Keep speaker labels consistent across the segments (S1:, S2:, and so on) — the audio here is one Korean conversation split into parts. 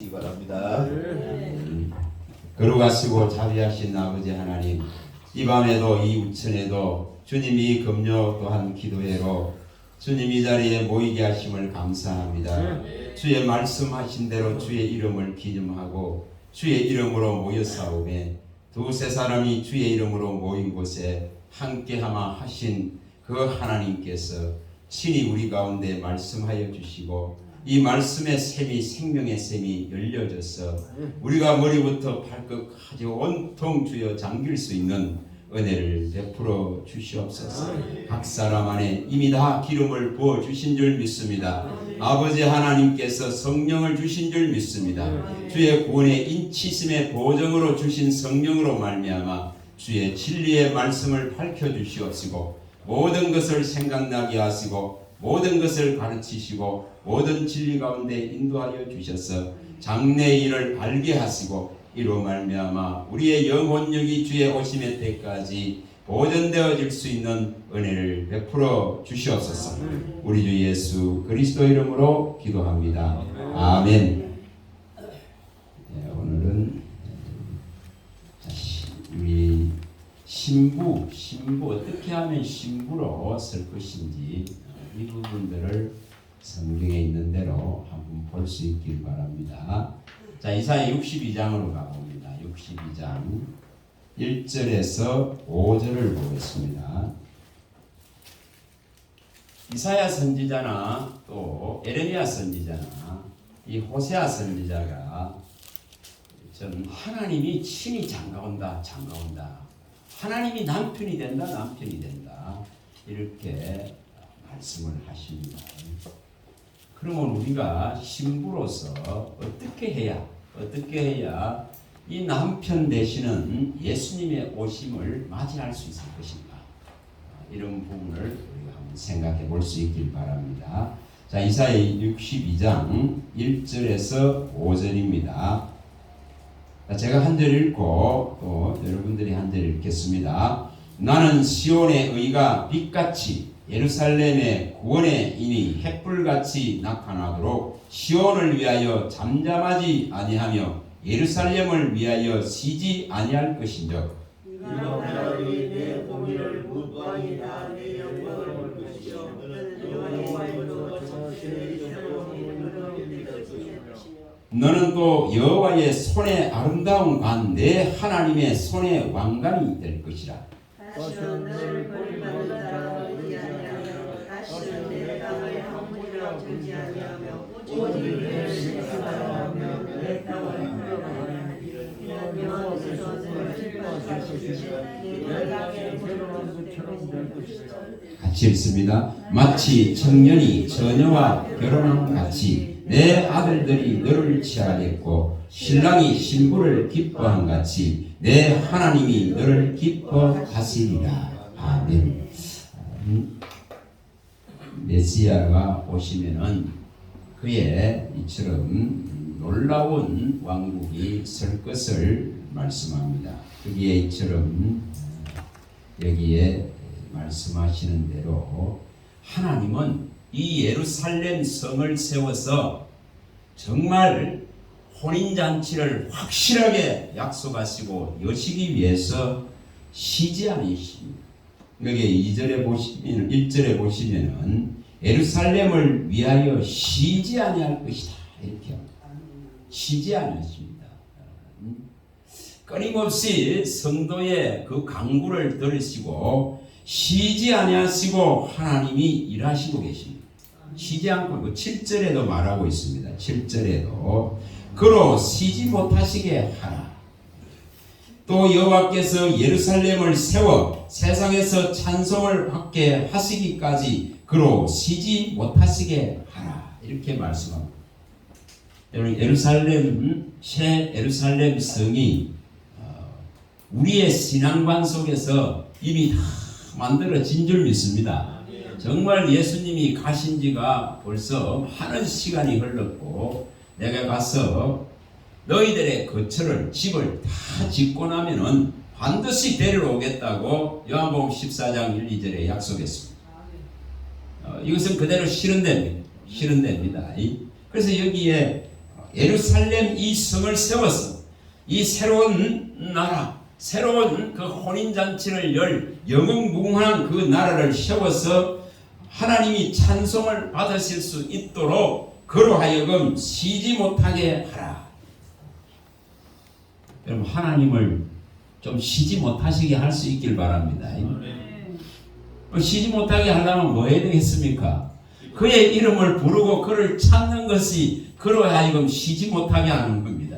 S1: 있기 바랍니다.
S2: 거룩하시고 자비하신 아버지 하나님, 이 밤에도 이 우천에도 주님이 금요 또한 기도회로 주님 이 자리에 모이게 하심을 감사합니다. 주의 말씀하신 대로 주의 이름을 기념하고 주의 이름으로 모여싸우매 두세 사람이 주의 이름으로 모인 곳에 함께하마 하신 그 하나님께서 친히 우리 가운데 말씀하여 주시고 이 말씀의 샘이 생명의 샘이 열려져서 우리가 머리부터 발끝까지 온통 주여 잠길 수 있는 은혜를 베풀어 주시옵소서. 각 사람 안에 이미 다 기름을 부어 주신 줄 믿습니다. 아버지 하나님께서 성령을 주신 줄 믿습니다. 주의 구원의 인치심의 보정으로 주신 성령으로 말미암아 주의 진리의 말씀을 밝혀 주시옵시고 모든 것을 생각나게 하시고 모든 것을 가르치시고 모든 진리 가운데 인도하여 주셔서 장래의 일을 알게 하시고 이로 말미암아 우리의 영혼력이 주의 오심의 때까지 보존되어질 수 있는 은혜를 베풀어 주시옵소서. 우리 주 예수 그리스도 이름으로 기도합니다. 아멘. 네, 오늘은 우리 신부 어떻게 하면 신부로 설 것인지 이 부분들을 성경에 있는 대로 한번 볼 수 있길 바랍니다. 자, 이사야 62장으로 가봅니다. 62장 1절에서 5절을 보겠습니다. 이사야 선지자나 또 에레미야 선지자나 이 호세아 선지자가 전 하나님이 친히 장가온다. 하나님이 남편이 된다. 이렇게 말씀을 하십니다. 그러면 우리가 신부로서 어떻게 해야 이 남편 되시는 예수님의 오심을 맞이할 수 있을 것인가? 이런 부분을 우리가 한번 생각해 볼 수 있길 바랍니다. 자, 이사야 62장 1절에서 5절입니다. 제가 한 절 읽고 또 여러분들이 한 절 읽겠습니다. 나는 시온의 의가 빛같이 예루살렘의 구원의 인이 햇불같이 나타나도록 시온을 위하여 잠잠하지 아니하며 예루살렘을 위하여 쉬지 아니할 것인즉
S3: 이방인이 내 공의를 묻고하니라 내 영광을 볼 것이요
S2: 너는 또 여호와의 손의 아름다운 관 내 하나님의 손의 왕관이 될 것이라.
S3: 다시는 너를 버림받은 자라 의지하며 다시는 내 땅을 함부로 주지 아니하며 오직 내 신사하며 내 땅을 불러가며 이는 여호와께서 너를 즐거워하실 것이며 내 땅에 들어간 것처럼 될 것이다.
S2: 같이 읽습니다. 마치 청년이 처녀와 결혼한 같이 내 아들들이 너를 취하겠고 신랑이 신부를 기뻐한 같이 내 하나님이 너를 기뻐하시리라. 아멘. 메시아가 오시면은 그의 이처럼 놀라운 왕국이 설 것을 말씀합니다. 그게 이처럼 여기에 말씀하시는 대로 하나님은 이 예루살렘 성을 세워서 정말 혼인잔치를 확실하게 약속하시고 여시기 위해서 쉬지 않으십니다. 여기 2절에 보시면 1절에 보시면은 예루살렘을 위하여 쉬지 아니할 것이다 이렇게 합니다. 쉬지 않으십니다. 끊임없이 성도의 그 강구를 들으시고 쉬지 아니하시고 하나님이 일하시고 계십니다. 쉬지 않고 그 7절에도 말하고 있습니다. 7절에도 그로 쉬지 못하시게 하라. 또 여호와께서 예루살렘을 세워 세상에서 찬송을 받게 하시기까지 그로 쉬지 못하시게 하라. 이렇게 말씀합니다. 예루살렘 새 예루살렘 성이 우리의 신앙관 속에서 이미 다 만들어진 줄 믿습니다. 정말 예수님이 가신 지가 벌써 많은 시간이 흘렀고 내가 가서 너희들의 거처를 집을 다 짓고 나면은 반드시 데리러 오겠다고 요한복음 14장 1, 2절에 약속했습니다. 이것은 그대로 실현됩니다. 그래서 여기에 예루살렘 이 성을 세워서 이 새로운 나라, 새로운 그 혼인잔치를 열 영웅무궁한 그 나라를 세워서 하나님이 찬송을 받으실 수 있도록 그로 하여금 쉬지 못하게 하라. 여러분, 하나님을 좀 쉬지 못하시게 할 수 있길 바랍니다. 쉬지 못하게 하려면 뭐 해야 되겠습니까? 그의 이름을 부르고 그를 찾는 것이 그로 하여금 쉬지 못하게 하는 겁니다.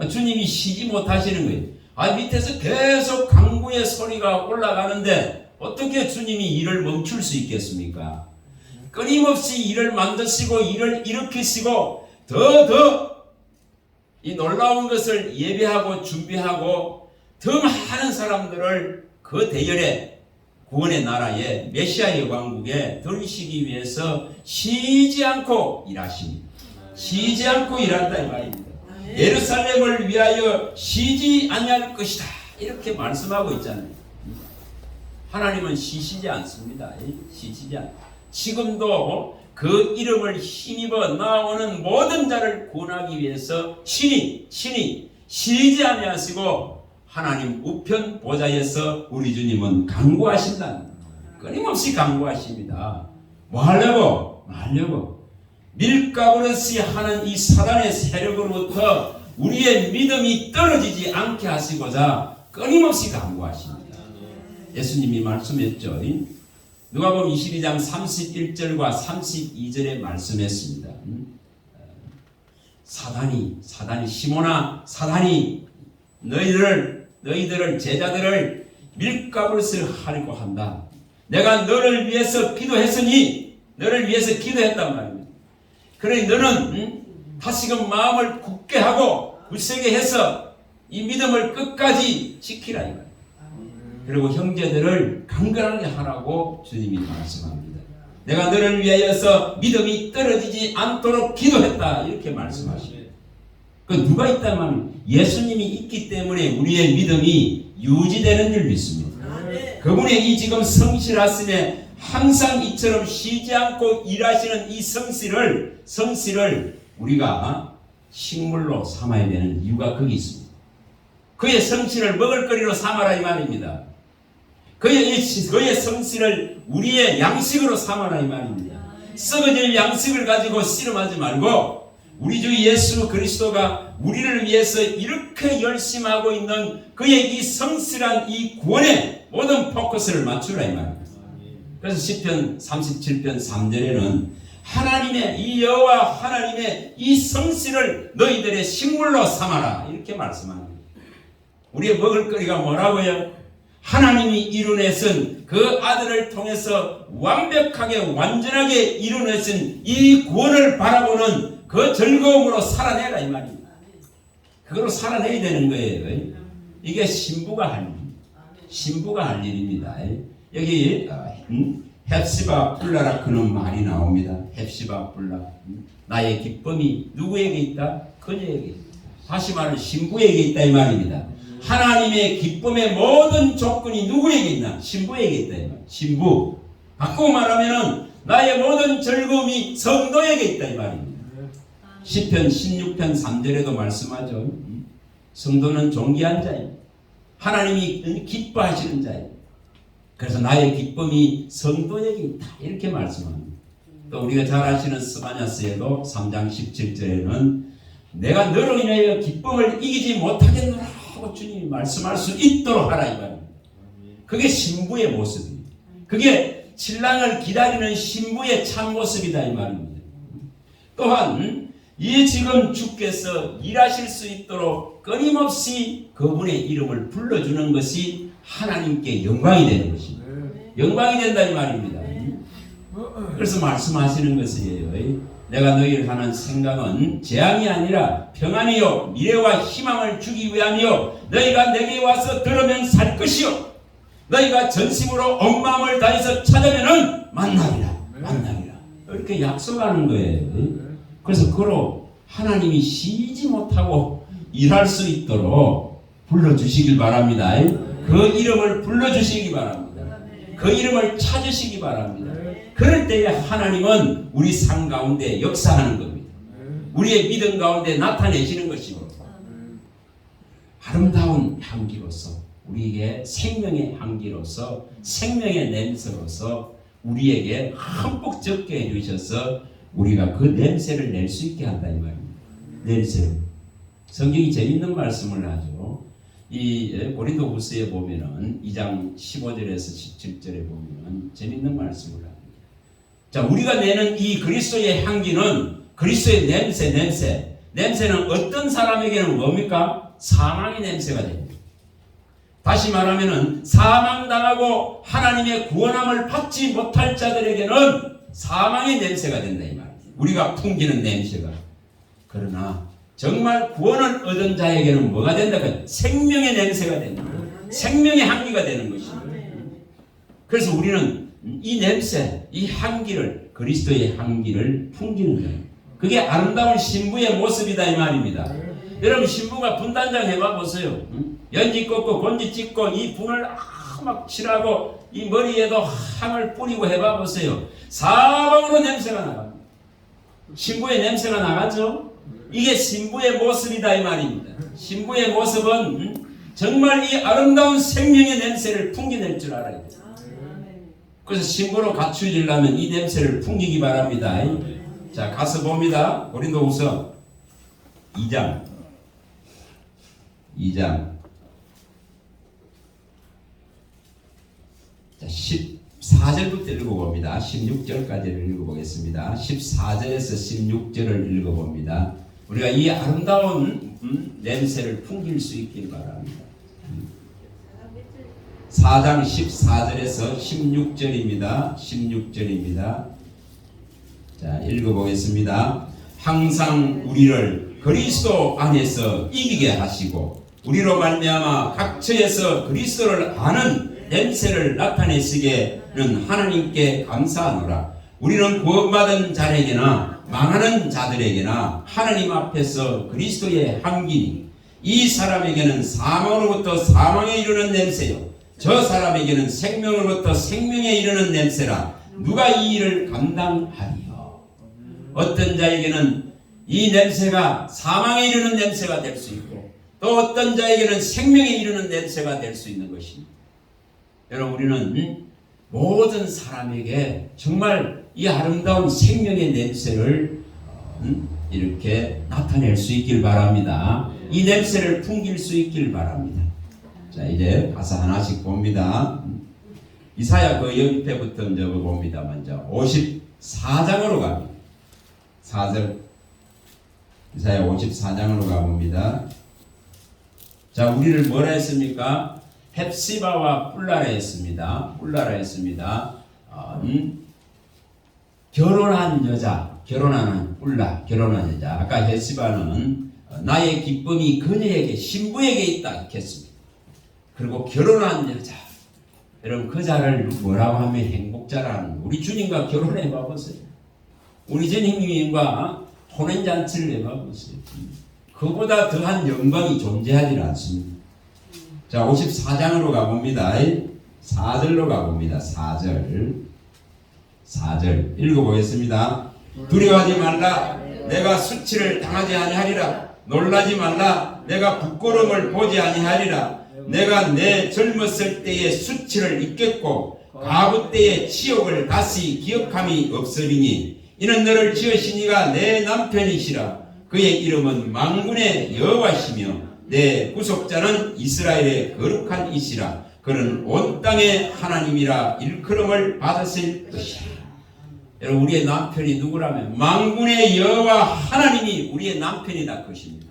S2: 주님이 쉬지 못하시는 거예요. 밑에서 계속 강구의 소리가 올라가는데 어떻게 주님이 일을 멈출 수 있겠습니까? 끊임없이 일을 만드시고 일을 일으키시고 더 이 놀라운 것을 예배하고 준비하고 더 많은 사람들을 그 대열에 구원의 나라에 메시아의 왕국에 들이시기 위해서 쉬지 않고 일하십니다. 쉬지 않고 일한다 이 말입니다. 예루살렘을 위하여 쉬지 아니할 것이다 이렇게 말씀하고 있잖아요. 하나님은 쉬시지 않습니다. 쉬시지 않. 지금도 그 이름을 힘입어 나오는 모든 자를 구원하기 위해서 신이 쉬지 아니하시고 하나님 우편 보좌에서 우리 주님은 간구하신다. 끊임없이 간구하십니다. 뭐 하려고? 밀가부르시 하는 이 사단의 세력으로부터 우리의 믿음이 떨어지지 않게 하시고자 끊임없이 간구하십니다. 예수님이 말씀했죠. 누가복음 22장 31절과 32절에 말씀했습니다. 사단이 시몬아 사단이 너희들을 제자들을 밀가부르스를 하려고 한다. 내가 너를 위해서 기도했으니 너를 위해서 기도했단 말입니다. 그러니 너는 다시금 마음을 굳게 하고 굳세게 해서 이 믿음을 끝까지 지키라 이거예요. 그리고 형제들을 강건하게 하라고 주님이 말씀합니다. 내가 너를 위하여서 믿음이 떨어지지 않도록 기도했다 이렇게 말씀하십니다. 그 누가 있다면 예수님이 있기 때문에 우리의 믿음이 유지되는 줄 믿습니다. 그분의 이 지금 성실하심에 항상 이처럼 쉬지 않고 일하시는 이 성실을 우리가 식물로 삼아야 되는 이유가 거기 있습니다. 그의 성실을 먹을거리로 삼아라 이 말입니다. 그의 성실을 우리의 양식으로 삼아라 이 말입니다. 썩어질 양식을 가지고 씨름하지 말고 우리 주 예수 그리스도가 우리를 위해서 이렇게 열심히 하고 있는 그의 이 성실한 이 구원에 모든 포커스를 맞추라 이 말입니다. 그래서 시편 37편 3절에는 하나님의 이 여호와 하나님의 이 성실을 너희들의 식물로 삼아라 이렇게 말씀합니다. 우리의 먹을거리가 뭐라고요? 하나님이 이루내신 그 아들을 통해서 완벽하게 완전하게 이루내신 이 구원을 바라보는 그 즐거움으로 살아내라 이 말입니다. 그걸로 살아내야 되는 거예요. 이게 신부가 할 일입니다. 여기 헵시바 불라라 그는 말이 나옵니다. 헵시바 불라. 나의 기쁨이 누구에게 있다? 그녀에게 있다. 다시 말하면 신부에게 있다 이 말입니다. 하나님의 기쁨의 모든 조건이 누구에게 있나? 신부에게 있다 이 말입니다. 신부. 바꾸고 말하면 나의 모든 즐거움이 성도에게 있다 이 말입니다. 시편 16편 3절에도 말씀하죠. 성도는 존귀한 자입니다. 하나님이 기뻐하시는 자입니다. 그래서 나의 기쁨이 성도에게 있다 이렇게 말씀합니다. 또 우리가 잘 아시는 스바냐스에도 3장 17절에는 내가 너로 인하여 기쁨을 이기지 못하겠노라 하고 주님이 말씀할 수 있도록 하라 이 말입니다. 그게 신부의 모습입니다. 그게 신랑을 기다리는 신부의 참모습이다 이 말입니다. 또한 이 지금 주께서 일하실 수 있도록 끊임없이 그분의 이름을 불러주는 것이 하나님께 영광이 되는 것입니다. 영광이 된다 이 말입니다. 그래서 말씀하시는 것이에요. 내가 너희를 하는 생각은 재앙이 아니라 평안이요 미래와 희망을 주기 위함이요 너희가 내게 와서 들으면 살 것이요 너희가 전심으로 온 마음을 다해서 찾으면은 만나리라 이렇게 약속하는 거예요. 그래서 그로 하나님이 쉬지 못하고 일할 수 있도록 불러주시길 바랍니다. 그 이름을 불러주시기 바랍니다. 그 이름을 찾으시기 바랍니다. 그럴 때에 하나님은 우리 삶 가운데 역사하는 겁니다.
S1: 우리의 믿음 가운데 나타내시는 것이고 아름다운 향기로서 우리에게 생명의 향기로서 생명의 냄새로서 우리에게 흠뻑 적게 해주셔서 우리가 그 냄새를 낼 수 있게 한다 이 말입니다. 냄새. 성경이 재밌는 말씀을 하죠. 이 고린도후서에 보면은 2장 15절에서 17절에 보면은 재밌는 말씀을 합니다. 자, 우리가 내는 이 그리스도의 향기는 그리스도의 냄새는 어떤 사람에게는 뭡니까? 사망의 냄새가 됩니다. 다시 말하면은 사망당하고 하나님의 구원함을 받지 못할 자들에게는 사망의 냄새가 된다 이 말이에요. 우리가 풍기는 냄새가. 그러나 정말 구원을 얻은 자에게는 뭐가 된다? 생명의 냄새가 된다. 생명의 향기가 되는 것입니다. 그래서 우리는 이 냄새, 이 향기를 그리스도의 향기를 풍기는 거예요. 그게 아름다운 신부의 모습이다 이 말입니다. 여러분 신부가 분단장 해봐 보세요. 연지 꽂고 곤지 찍고 이 분을 막 칠하고 이 머리에도 향을 뿌리고 해봐 보세요. 사방으로 냄새가 나갑니다. 신부의 냄새가 나가죠. 이게 신부의 모습이다 이 말입니다. 신부의 모습은 정말 이 아름다운 생명의 냄새를 풍겨낼 줄 알아야 돼요. 그래서 신부로 갖추어지려면 이 냄새를 풍기기 바랍니다. 자, 가서 봅니다. 고린도후서 2장 자, 14절부터 읽어봅니다. 16절까지를 읽어보겠습니다. 14절에서 16절을 읽어봅니다. 우리가 이 아름다운 냄새를 풍길 수 있길 바랍니다. 4장 14절에서 16절입니다. 16절입니다. 자, 읽어보겠습니다. 항상 우리를 그리스도 안에서 이기게 하시고 우리로 말미암아 각처에서 그리스도를 아는 냄새를 나타내시게는 하나님께 감사하노라. 우리는 구원받은 자에게나 망하는 자들에게나 하나님 앞에서 그리스도의 향기니 이 사람에게는 사망으로부터 사망에 이르는 냄새요 저 사람에게는 생명으로부터 생명에 이르는 냄새라. 누가 이 일을 감당하리요? 어떤 자에게는 이 냄새가 사망에 이르는 냄새가 될 수 있고 또 어떤 자에게는 생명에 이르는 냄새가 될 수 있는 것입니다. 여러분 우리는 모든 사람에게 정말 이 아름다운 생명의 냄새를 이렇게 나타낼 수 있길 바랍니다. 이 냄새를 풍길 수 있길 바랍니다. 자, 이제 가사 하나씩 봅니다. 이사야 그 옆에부터 먼저 봅니다. 먼저 54장으로 갑니다. 4절 이사야 54장으로 가봅니다. 자, 우리를 뭐라 했습니까? 헵시바와 뿔라라 했습니다. 뿔라라 했습니다. 결혼한 여자, 결혼하는 뿔라, 결혼한 여자. 아까 헵시바는 나의 기쁨이 그녀에게 신부에게 있다 이렇게 했습니다. 그리고 결혼한 여자, 여러분 그 자를 뭐라고 하면 행복자라는 우리 주님과 결혼해 봐보세요. 우리 주님과 혼인잔치를 해봐보세요. 그보다 더한 영광이 존재하지 않습니다. 자, 54장으로 가봅니다. 4절로 가봅니다. 4절 읽어보겠습니다. 두려워하지 말라. 내가 수치를 당하지 아니하리라. 놀라지 말라. 내가 부끄러움을 보지 아니하리라. 내가 내 젊었을 때의 수치를 잊겠고 가부 때의 치욕을 다시 기억함이 없으리니 이는 너를 지으신 이가 내 남편이시라. 그의 이름은 만군의 여호와시며 내 구속자는 이스라엘의 거룩한 이시라. 그는 온 땅의 하나님이라 일컬음을 받으실 것이라. 여러분 우리의 남편이 누구라면 만군의 여호와 하나님이 우리의 남편이다 것입니다.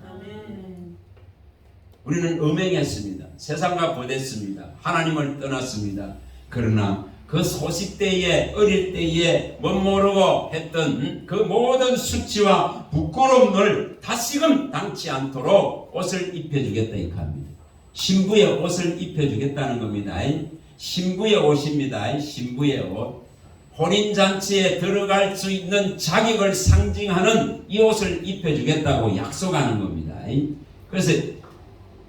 S1: 우리는 음행했습니다. 세상과 보냈습니다. 하나님을 떠났습니다. 그러나 그 소식 때에 어릴 때에 못 모르고 했던 그 모든 수치와 부끄러움을 다시금 당치 않도록 옷을 입혀주겠다 이 합니다. 신부의 옷을 입혀주겠다는 겁니다. 신부의 옷입니다. 신부의 옷. 혼인잔치에 들어갈 수 있는 자격을 상징하는 이 옷을 입혀주겠다고 약속하는 겁니다. 그래서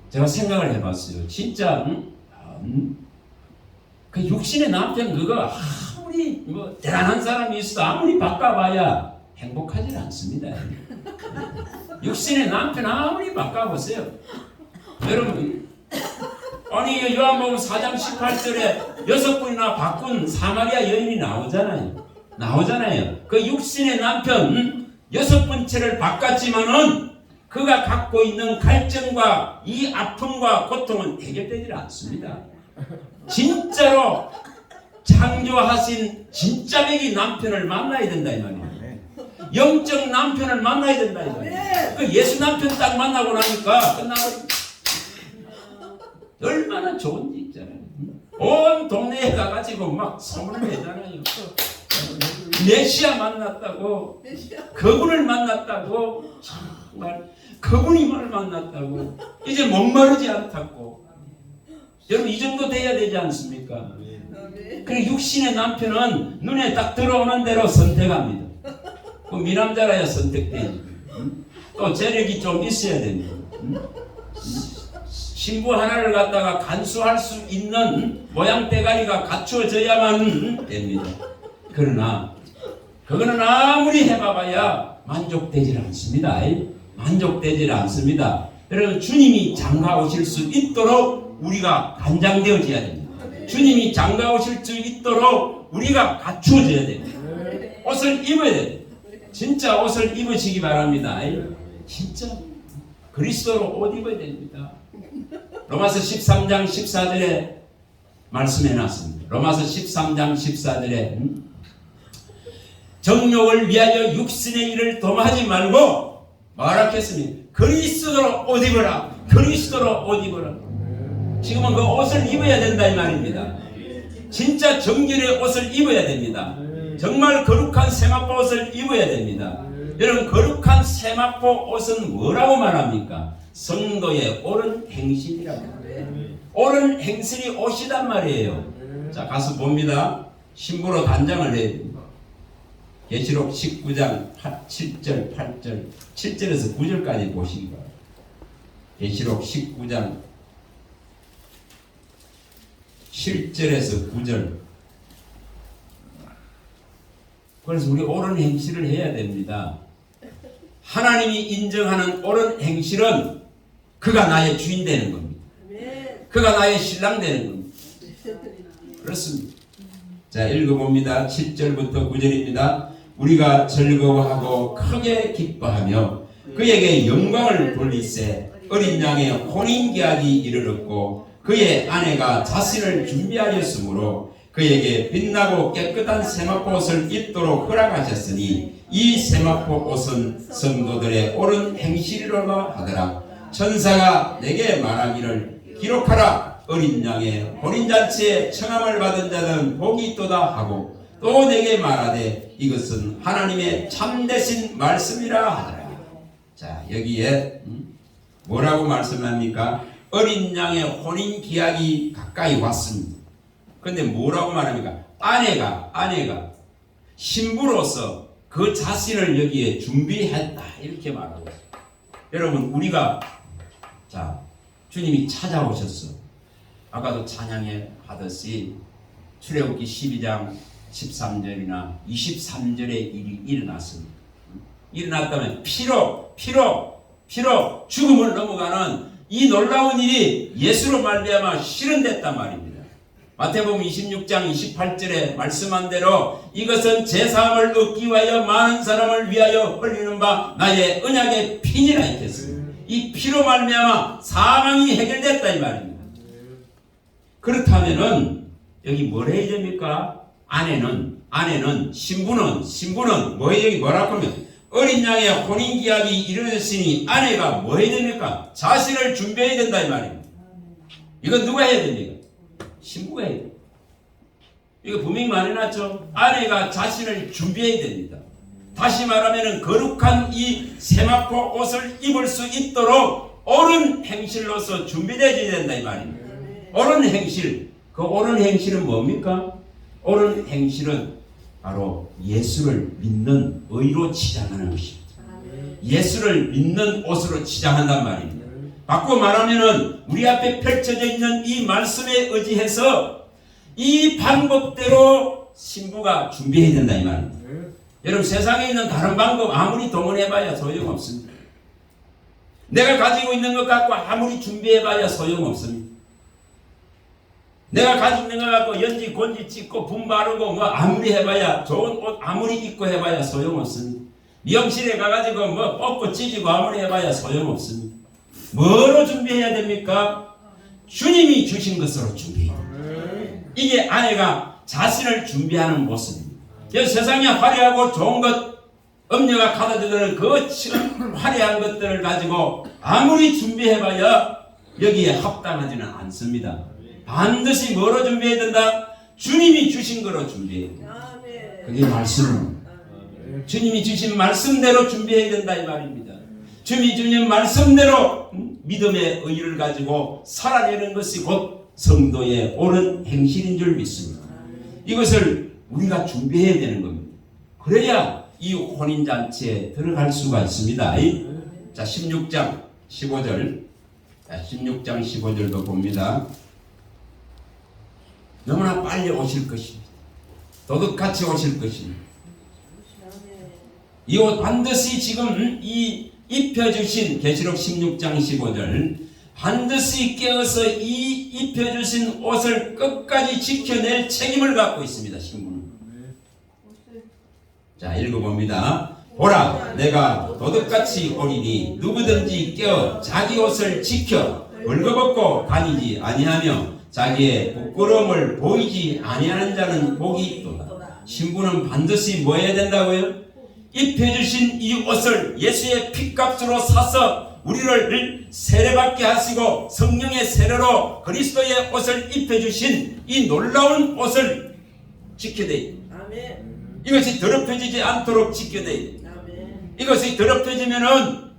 S1: 제가 생각을 해봤어요. 진짜 그 육신의 남편 그거 아무리 뭐 대단한 사람이 있어도 아무리 바꿔봐야 행복하지 않습니다. 육신의 남편 아무리 바꿔보세요. 여러분, 아니 요한복음 4장 18절에 6분이나 바꾼 사마리아 여인이 나오잖아요. 그 육신의 남편 6번째를 바꿨지만은 그가 갖고 있는 갈증과 이 아픔과 고통은 해결되지 않습니다. 진짜로 창조하신 진짜 백이 남편을 만나야 된다 이 말이에요. 영적 남편을 만나야 된다 이 말이에요. 그 예수 남편 딱 만나고 나니까 끝나버립니다. 얼마나 좋은지 있잖아요. 온 동네에 가가지고 막 소문을 내잖아요. 메시아 만났다고, 그분을 만났다고, 정말 그분이만을 만났다고, 이제 목마르지 않다고. 여러분 이 정도 돼야 되지 않습니까? 그 육신의 남편은 눈에 딱 들어오는 대로 선택합니다. 그 미남자라야 선택되지. 또 재력이 좀 있어야 됩니다. 신부 하나를 갖다가 간수할 수 있는 모양 대가리가 갖추어져야만 됩니다. 그러나 그거는 아무리 해봐야 만족되질 않습니다. 만족되질 않습니다. 여러분 주님이 장가 오실 수 있도록 우리가 간장되어져야 됩니다. 주님이 장가 오실 수 있도록 우리가 갖추어져야 됩니다. 옷을 입어야 됩니다. 진짜 옷을 입으시기 바랍니다. 진짜 그리스도로 옷 입어야 됩니다. 로마서 13장 14절에 말씀해놨습니다. 로마서 13장 14절에 정욕을 위하여 육신의 일을 도모하지 말고 말하겠습니다. 그리스도로 옷 입어라. 그리스도로 옷 입어라. 지금은 그 옷을 입어야 된다 이 말입니다. 진짜 정결의 옷을 입어야 됩니다. 정말 거룩한 세마포 옷을 입어야 됩니다. 여러분 거룩한 세마포 옷은 뭐라고 말합니까? 성도의 옳은 행실이라고 합니다. 옳은 행실이 옷이단 말이에요. 자 가서 봅니다. 신부로 단장을 해야 됩니다. 계시록 19장 7절 8절 7절에서 9절까지 보시기 바랍니다. 계시록 19장 7절에서 9절. 그래서 우리 옳은 행실을 해야 됩니다. 하나님이 인정하는 옳은 행실은 그가 나의 주인 되는 겁니다. 그가 나의 신랑 되는 겁니다. 그렇습니다. 자 읽어봅니다. 7절부터 9절입니다. 우리가 즐거워하고 크게 기뻐하며 그에게 영광을 돌리세 어린 양의 혼인계약이 이르렀고 그의 아내가 자신을 준비하였으므로 그에게 빛나고 깨끗한 세마포 옷을 입도록 허락하셨으니 이 세마포 옷은 성도들의 옳은 행실이로라 하더라. 천사가 내게 말하기를 기록하라. 어린 양의 혼인잔치에 청함을 받은 자는 복이 있도다 하고 또 내게 말하되 이것은 하나님의 참되신 말씀이라 하더라. 자 여기에 뭐라고 말씀합니까? 어린 양의 혼인 기약이 가까이 왔습니다. 그런데 뭐라고 말합니까? 아내가 신부로서 그 자신을 여기에 준비했다 이렇게 말하고 있어요. 여러분 우리가 자 주님이 찾아오셨어. 아까도 찬양에 하듯이 출애굽기 12장 13절이나 23절의 일이 일어났습니다. 일어났다면 피로 죽음을 넘어가는 이 놀라운 일이 예수로 말미암아 실현됐단 말입니다. 마태복음 26장 28절에 말씀한 대로 이것은 제사함을 얻기 위하여 많은 사람을 위하여 흘리는 바 나의 언약의 피니라 했겠습니다. 이 피로 말미암아 사망이 해결됐다 이 말입니다. 그렇다면은 여기 뭘 해야 됩니까? 아내는 신부는 여기 뭐라고 하면 어린 양의 혼인기약이 이루어졌으니 아내가 뭐 해야 됩니까? 자신을 준비해야 된다 이 말입니다. 이건 누가 해야 됩니까? 신부가 해야 됩니다. 이거 분명히 말해놨죠. 아내가 자신을 준비해야 됩니다. 다시 말하면 거룩한 이 세마포 옷을 입을 수 있도록 옳은 행실로서 준비되어야 된다 이 말입니다. 옳은 행실, 그 옳은 행실은 뭡니까? 옳은 행실은 바로 예수를 믿는 의로 치장하는 것입니다. 예수를 믿는 옷으로 치장한단 말입니다. 바꿔 말하면은 우리 앞에 펼쳐져 있는 이 말씀에 의지해서 이 방법대로 신부가 준비해야 된다 이 말입니다. 여러분 세상에 있는 다른 방법 아무리 동원해봐야 소용없습니다. 내가 가지고 있는 것 갖고 아무리 준비해봐야 소용없습니다. 내가 가지고 있는 것 갖고 연지 곤지 찍고 분 바르고 뭐 아무리 해봐야 좋은 옷 아무리 입고 해봐야 소용없습니다. 미용실에 가가지고 뭐 뽑고 찢고 아무리 해봐야 소용없습니다. 뭐로 준비해야 됩니까? 주님이 주신 것으로 준비해야 됩니다. 이게 아내가 자신을 준비하는 모습입니다. 세상에 화려하고 좋은 것 음녀가 가져다주는 그 화려한 것들을 가지고 아무리 준비해봐야 여기에 합당하지는 않습니다. 반드시 뭐로 준비해야 된다? 주님이 주신 거로 준비해야 된다. 그게 말씀입니다. 주님이 주신 말씀대로 준비해야 된다 이 말입니다. 주님이 주신 말씀대로 믿음의 의의를 가지고 살아내는 것이 곧 성도의 옳은 행실인 줄 믿습니다. 이것을 우리가 준비해야 되는 겁니다. 그래야 이 혼인잔치에 들어갈 수가 있습니다. 자, 16장 15절. 자, 16장 15절도 봅니다. 너무나 빨리 오실 것입니다. 도둑같이 오실 것입니다. 이 옷 반드시 지금 이 입혀주신 계시록 16장 15절 반드시 깨어서 이 입혀주신 옷을 끝까지 지켜낼 책임을 갖고 있습니다. 신부는. 자, 읽어봅니다. 보라, 내가 도둑같이 오리니 누구든지 깨어 자기 옷을 지켜 벌거벗고 다니지 아니하며 자기의 부끄러움을 보이지 아니하는 자는 복이 있도다. 신부는 반드시 뭐 해야 된다고요? 입혀주신 이 옷을 예수의 피값으로 사서 우리를 세례받게 하시고 성령의 세례로 그리스도의 옷을 입혀주신 이 놀라운 옷을 지켜야 돼. 이것이 더럽혀지지 않도록 지켜야 돼. 이것이 더럽혀지면은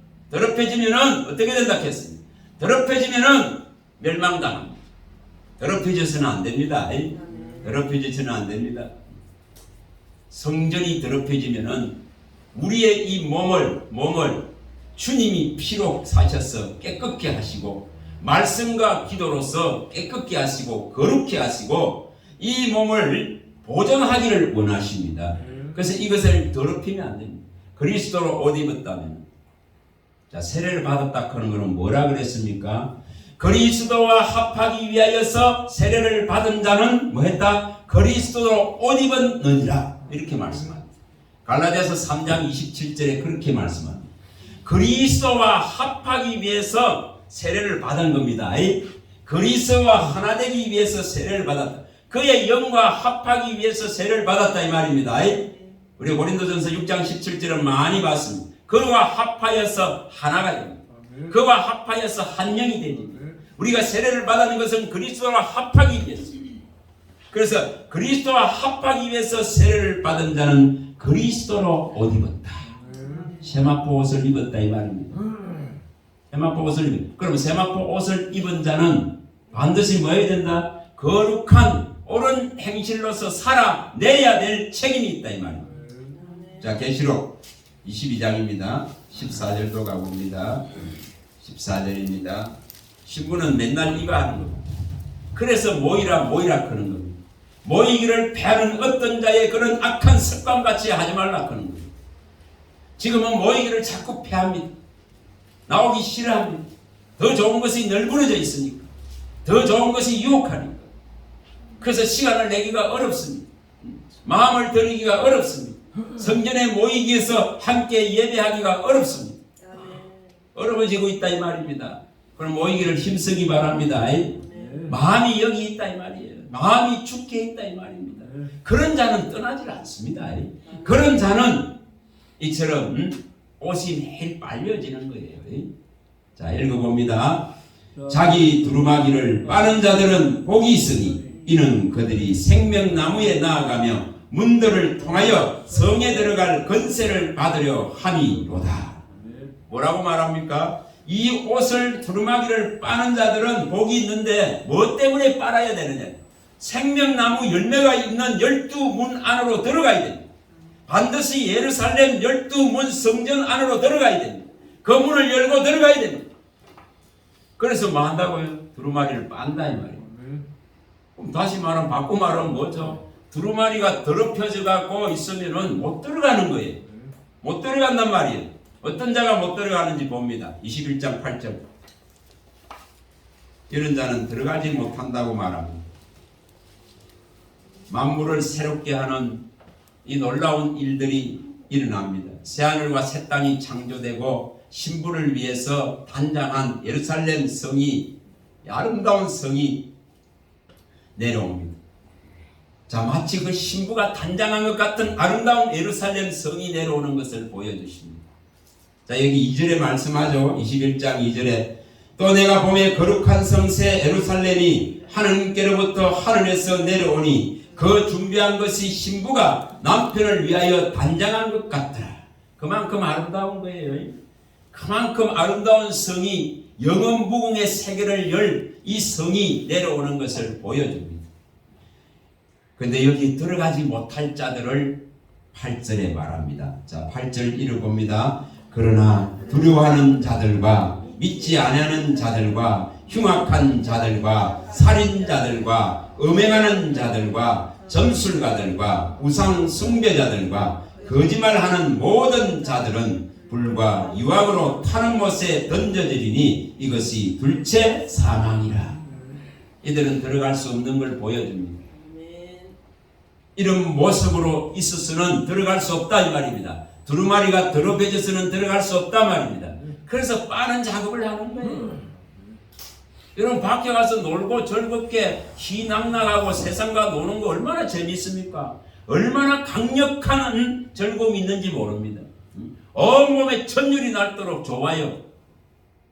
S1: 어떻게 된다 했습니다. 더럽혀지면은 멸망당합니다. 더럽혀져서는 안 됩니다. 더럽혀져서는 안 됩니다. 성전이 더럽혀지면은 우리의 이 몸을 주님이 피로 사셔서 깨끗게 하시고 말씀과 기도로서 깨끗게 하시고 거룩게 하시고 이 몸을 보존하기를 원하십니다. 그래서 이것을 더럽히면 안 됩니다. 그리스도로 옷 입었다면, 자, 세례를 받았다 하는 것은 뭐라 그랬습니까? 그리스도와 합하기 위하여서 세례를 받은 자는 뭐 했다? 그리스도로 옷 입었느니라 이렇게 말씀합니다. 갈라디아서 3장 27절에 그렇게 말씀합니다. 그리스도와 합하기 위해서 세례를 받은 겁니다. 그리스도와 하나 되기 위해서 세례를 받았다. 그의 영과 합하기 위해서 세례를 받았다 이 말입니다. 우리 고린도전서 6장 17절은 많이 봤습니다. 그와 합하여서 하나가 됩니다. 그와 합하여서 한 영이 됩니다. 우리가 세례를 받는 것은 그리스도와 합하기 위해서. 그래서 그리스도와 합하기 위해서 세례를 받은 자는 그리스도로 옷 입었다. 세마포 옷을 입었다 이 말입니다. 세마포 옷을 입었다. 그럼 세마포 옷을 입은 자는 반드시 뭐 해야 된다? 거룩한 옳은 행실로서 살아내야 될 책임이 있다 이 말입니다. 자, 계시록 22장입니다. 14절도 가봅니다. 14절입니다. 신부는 맨날 이거 하는 겁니다. 그래서 모이라 하는 겁니다. 모이기를 패하는 어떤 자의 그런 악한 습관같이 하지 말라 하는 겁니다. 지금은 모이기를 자꾸 패합니다. 나오기 싫어합니다. 더 좋은 것이 널브러져 있으니까. 더 좋은 것이 유혹하니까. 그래서 시간을 내기가 어렵습니다. 마음을 들이기가 어렵습니다. 성전에 모이기 위해서 함께 예배하기가 어렵습니다. 어려워지고 있다 이 말입니다. 그럼 모이기를 힘쓰기 바랍니다. 마음이 여기 있다 이 말이에요. 마음이 죽게 있다 이 말입니다. 그런 자는 떠나질 않습니다. 그런 자는 이처럼 옷이 매일 빨려지는 거예요. 자, 읽어봅니다. 자기 두루마기를 빠는 자들은 복이 있으니 이는 그들이 생명나무에 나아가며 문들을 통하여 성에 들어갈 권세를 받으려 함이로다. 뭐라고 말합니까? 이 옷을 두루마기를 빠는 자들은 복이 있는데 뭐 때문에 빨아야 되느냐? 생명나무 열매가 있는 12문 안으로 들어가야 됩니다. 반드시 예루살렘 12문 성전 안으로 들어가야 됩니다. 그 문을 열고 들어가야 됩니다. 그래서 뭐 한다고요? 두루마기를 빤다 이 말이에요. 그럼 다시 말하면 바꿔 말하면 뭐죠? 두루마리가 더럽혀져 갖고 있으면은 못 들어가는 거예요. 못 들어간단 말이에요. 어떤 자가 못 들어가는지 봅니다. 21장 8절. 이런 자는 들어가지 못한다고 말합니다. 만물을 새롭게 하는 이 놀라운 일들이 일어납니다. 새하늘과 새 땅이 창조되고 신부를 위해서 단장한 예루살렘 성이, 아름다운 성이 내려옵니다. 자, 마치 그 신부가 단장한 것 같은 아름다운 예루살렘 성이 내려오는 것을 보여주십니다. 자, 여기 2절에 말씀하죠. 21장 2절에 또 내가 보매 거룩한 성새 예루살렘이 하나님께로부터 하늘에서 내려오니 그 준비한 것이 신부가 남편을 위하여 단장한 것 같더라. 그만큼 아름다운 거예요. 그만큼 아름다운 성이 영원 무궁의 세계를 열 이 성이 내려오는 것을 보여줍니다. 그런데 여기 들어가지 못할 자들을 8절에 말합니다. 자, 8절 읽어봅니다. 그러나 두려워하는 자들과 믿지 아니하는 자들과 흉악한 자들과 살인자들과 음행하는 자들과 점술가들과 우상 숭배자들과 거짓말하는 모든 자들은 불과 유황으로 타는 못에 던져지리니 이것이 둘째 사망이라. 이들은 들어갈 수 없는 걸 보여줍니다. 이런 모습으로 있어서는 들어갈 수 없다 이 말입니다. 두루마리가 더럽혀져서는 들어갈 수 없다 말입니다. 그래서 빠른 작업을 하는 거예요. 여러분 밖에 가서 놀고 즐겁게 희낙낙하고 세상과 노는 거 얼마나 재미있습니까? 얼마나 강력한 즐거움이 있는지 모릅니다. 온몸에 천율이 날도록 좋아요.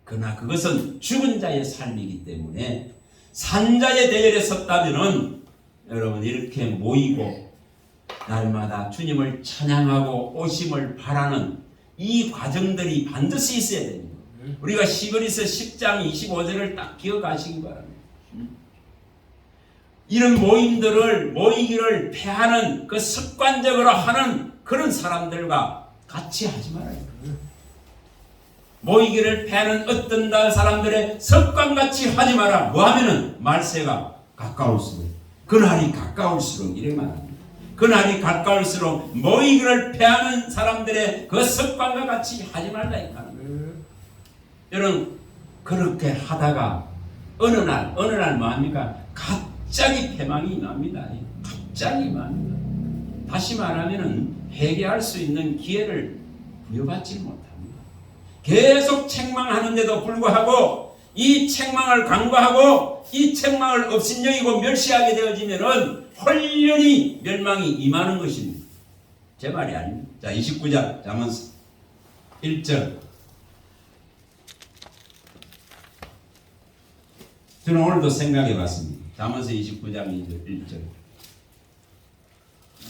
S1: 그러나 그것은 죽은 자의 삶이기 때문에 산자의 대열에 섰다면은 여러분 이렇게 모이고 날마다 주님을 찬양하고 오심을 바라는 이 과정들이 반드시 있어야 됩니다. 우리가 시그리스 10장 25절을 딱 기억하시기 바랍니다. 이런 모임들을 모이기를 패하는 그 습관적으로 하는 그런 사람들과 같이 하지 말아요. 모이기를 패하는 어떤 사람들의 습관같이 하지 마라. 뭐 하면은 말세가 가까울수록 그날이 가까울수록 이래 말합니다. 그날이 가까울수록 모이기를 패하는 사람들의 그 습관과 같이 하지 말라 이 말입니다. 여러분 그렇게 하다가 어느 날 뭐합니까? 갑자기 패망이 납니다. 갑자기 납니다. 다시 말하면은 회개할 수 있는 기회를 부여받지 못합니다. 계속 책망하는데도 불구하고 이 책망을 간과하고 이 책망을 업신여기고 멸시하게 되어지면은 홀연히 멸망이 임하는 것입니다. 제 말이 아닙니다. 자, 29장 잠언서 1절. 저는 오늘도 생각해 봤습니다. 잠언서 29장 1절.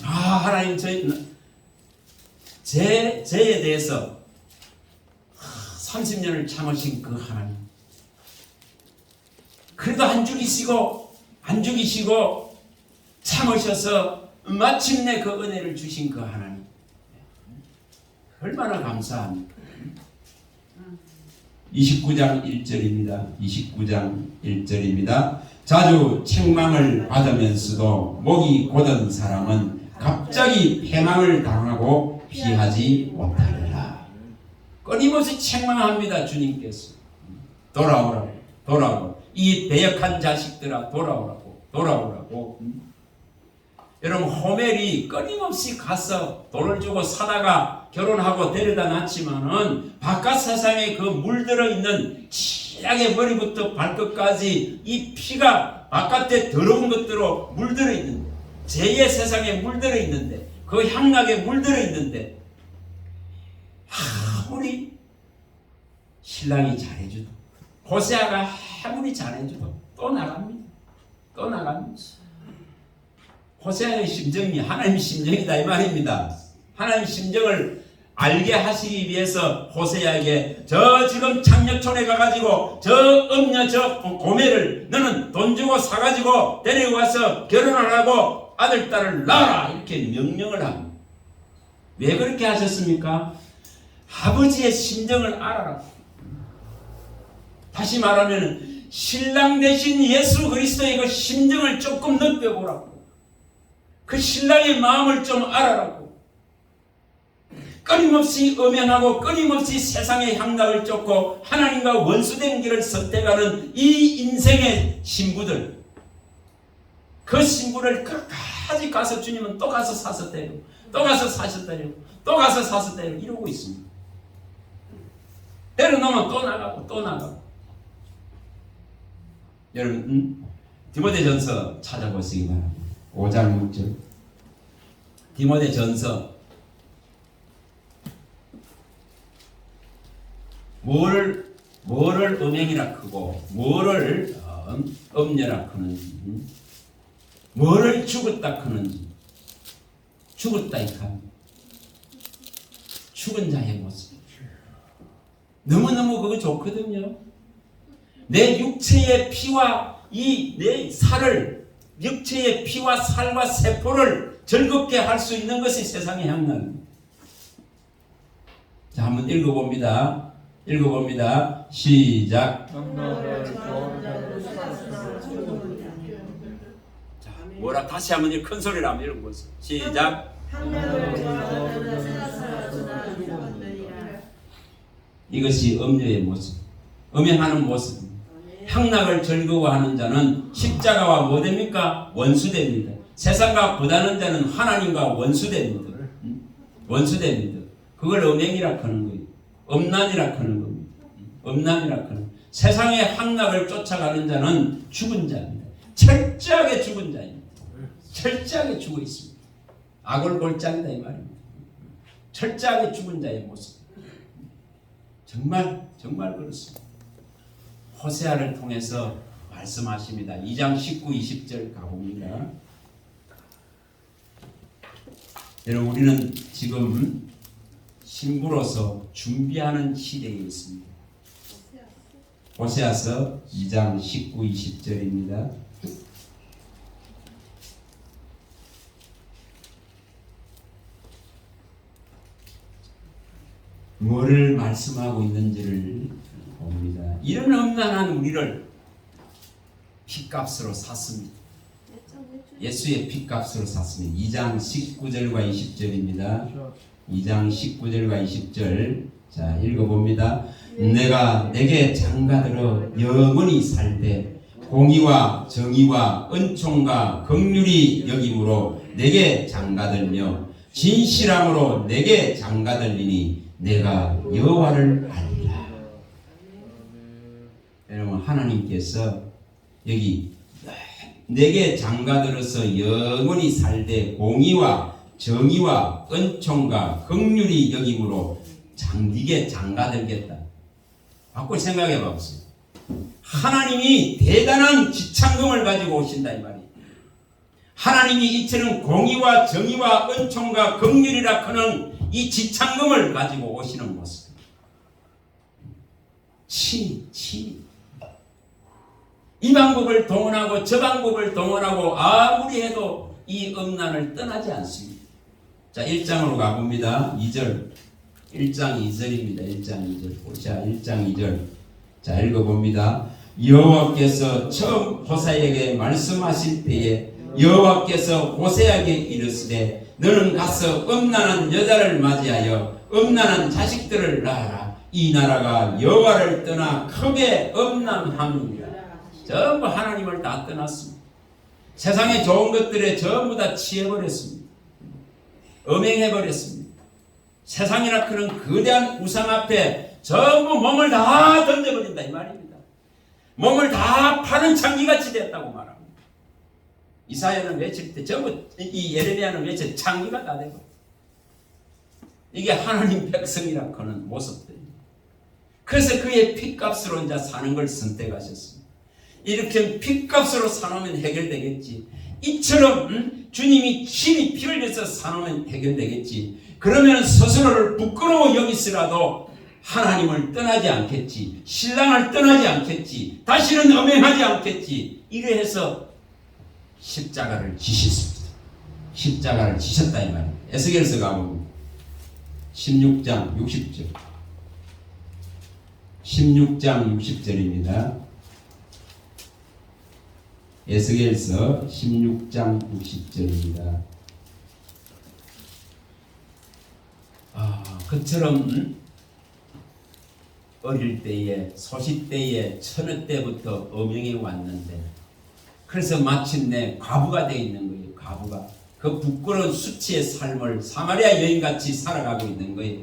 S1: 하나님 죄에 대해서 30년을 참으신 그 하나님, 그래도 안 죽이시고 참으셔서 마침내 그 은혜를 주신 그 하나님, 얼마나 감사합니까? 29장 1절입니다. 29장 1절입니다. 자주 책망을 받으면서도 목이 곧은 사람은 갑자기 패망을 당하고 피하지 못하리라. 끊임없이 책망합니다. 주님께서 돌아오라고 이 배역한 자식들아 돌아오라고. 여러분 호멜이 끊임없이 가서 돈을 주고 사다가 결혼하고 데려다 놨지만은 바깥 세상에 그 물들어 있는 치약의 머리부터 발끝까지 이 피가 바깥에 더러운 것들로 물들어 있는데, 죄의 세상에 물들어 있는데, 그 향락에 물들어 있는데 아무리 신랑이 잘해줘도, 호세아가 아무리 잘해줘도 또 나갑니다. 호세아의 심정이 하나님의 심정이다 이 말입니다. 하나님의 심정을 알게 하시기 위해서 호세아에게 저 지금 창녀촌에 가가지고 저 음녀 저 고매를 너는 돈 주고 사가지고 데리고 와서 결혼을 하고 아들 딸을 낳아라 이렇게 명령을 합니다. 왜 그렇게 하셨습니까? 아버지의 심정을 알아라. 다시 말하면 신랑 대신 예수 그리스도의 그 심정을 조금 느껴보라고. 그 신랑의 마음을 좀 알아라고. 끊임없이 음행하고 끊임없이 세상의 향락을 쫓고 하나님과 원수된 길을 선택하는 이 인생의 신부들, 그 신부를 끝까지 가서 주님은 또 가서 사서 때리고 또 가서 사서 때리고 또 가서 사서 때리고 이러고 있습니다. 때려놓으면 또 나가고 또 나가고. 여러분 디모데전서 찾아보시기 바랍니다. 5장 6절 디모데전서 뭐를 음행이라 크고 뭐를 음녀라 크는지, 뭐를 죽었다 크는지. 죽었다 이칸 죽은 자의 모습 너무너무 그거 좋거든요. 내 육체의 피와 이 내 살을, 육체의 피와 살과 세포를 즐겁게 할 수 있는 것이 세상의 향락입니다. 자, 한번 읽어봅니다. 시작. 자, 뭐라 다시 한번 큰 소리로 한번 읽어보세요. 시작. 이것이 음녀의 모습, 음행하는 모습입니다. 향락을 즐거워하는 자는 십자가와 뭐 됩니까? 원수됩니다. 세상과 보다는 자는 하나님과 원수됩니다. 원수됩니다. 그걸 음행이라 하는 거예요. 음란이라 하는 겁니다. 음란이라 하는. 세상의 향락을 쫓아가는 자는 죽은 자입니다. 철저하게 죽은 자입니다. 철저하게 죽어 있습니다. 아골골장이다 이 말입니다. 철저하게 죽은 자의 모습. 정말 그렇습니다. 호세아를 통해서 말씀하십니다. 2장 19, 20절 가봅니다. 여러분 우리는 지금 신부로서 준비하는 시대에 있습니다. 호세아서 2장 19, 20절입니다. 뭐를 말씀하고 있는지를 봅니다. 이런 음란한 우리를 핏값으로 샀습니다. 예수의 핏값으로 샀습니다. 2장 19절과 20절입니다. 2장 19절과 20절 자 읽어봅니다. 내가 내게 장가들어 영원히 살되 공의와 정의와 은총과 긍휼이 여김으로 내게 장가들며 진실함으로 내게 장가들리니 내가 여호와를 알리라. 여러분 하나님께서 여기 내게 장가들어서 영원히 살되 공의와 정의와 은총과 긍휼이 여김으로 네게 장가들겠다. 바꿔 생각해 봐보세요. 하나님이 대단한 지창금을 가지고 오신다 이 말이에요. 하나님이 이처럼 공의와 정의와 은총과 긍휼이라 하는 이 지창금을 가지고 오시는 모습. 친히 이 방법을 동원하고 저 방법을 동원하고 아무리 해도 이 음란을 떠나지 않습니다. 자 1장으로 가봅니다. 2절 1장 2절입니다. 1장 2절 자 1장 2절 자 읽어봅니다. 여호와께서 처음 호세아에게 말씀하실 때에 여호와께서 호세아에게 이르시되 너는 가서 음란한 여자를 맞이하여 음란한 자식들을 낳아라. 이 나라가 여호와를 떠나 크게 음란함이니라. 전부 하나님을 다 떠났습니다. 세상의 좋은 것들에 전부 다 취해버렸습니다. 음행해버렸습니다. 세상이라 그런 거대한 우상 앞에 전부 몸을 다 던져버린다 이 말입니다. 몸을 다 파는 창기같이 됐다고 말합니다. 이사야는 외칠 때 전부 이 예레미야는 외칠 창기가 다 되고 이게 하나님 백성이라 하는 모습들입니다. 그래서 그의 핏값으로 이제 사는 걸 선택하셨습니다. 이렇게 핏값으로 사놓으면 해결되겠지. 이처럼 주님이 친히 피 흘려서 사놓으면 해결되겠지. 그러면 스스로를 부끄러워 여기서라도 하나님을 떠나지 않겠지. 신랑을 떠나지 않겠지. 다시는 음행하지 않겠지. 이래 해서 십자가를 지셨습니다. 십자가를 지셨다 이 말입니다. 에스겔서 가보면 16장 60절 16장 60절입니다. 에스겔서 16장 60절입니다. 그처럼 어릴 때에 소시 때에 처녀 때부터 어명해 왔는데 그래서 마침내 과부가 되어 있는 거예요. 과부가 그 부끄러운 수치의 삶을 사마리아 여인같이 살아가고 있는 거예요.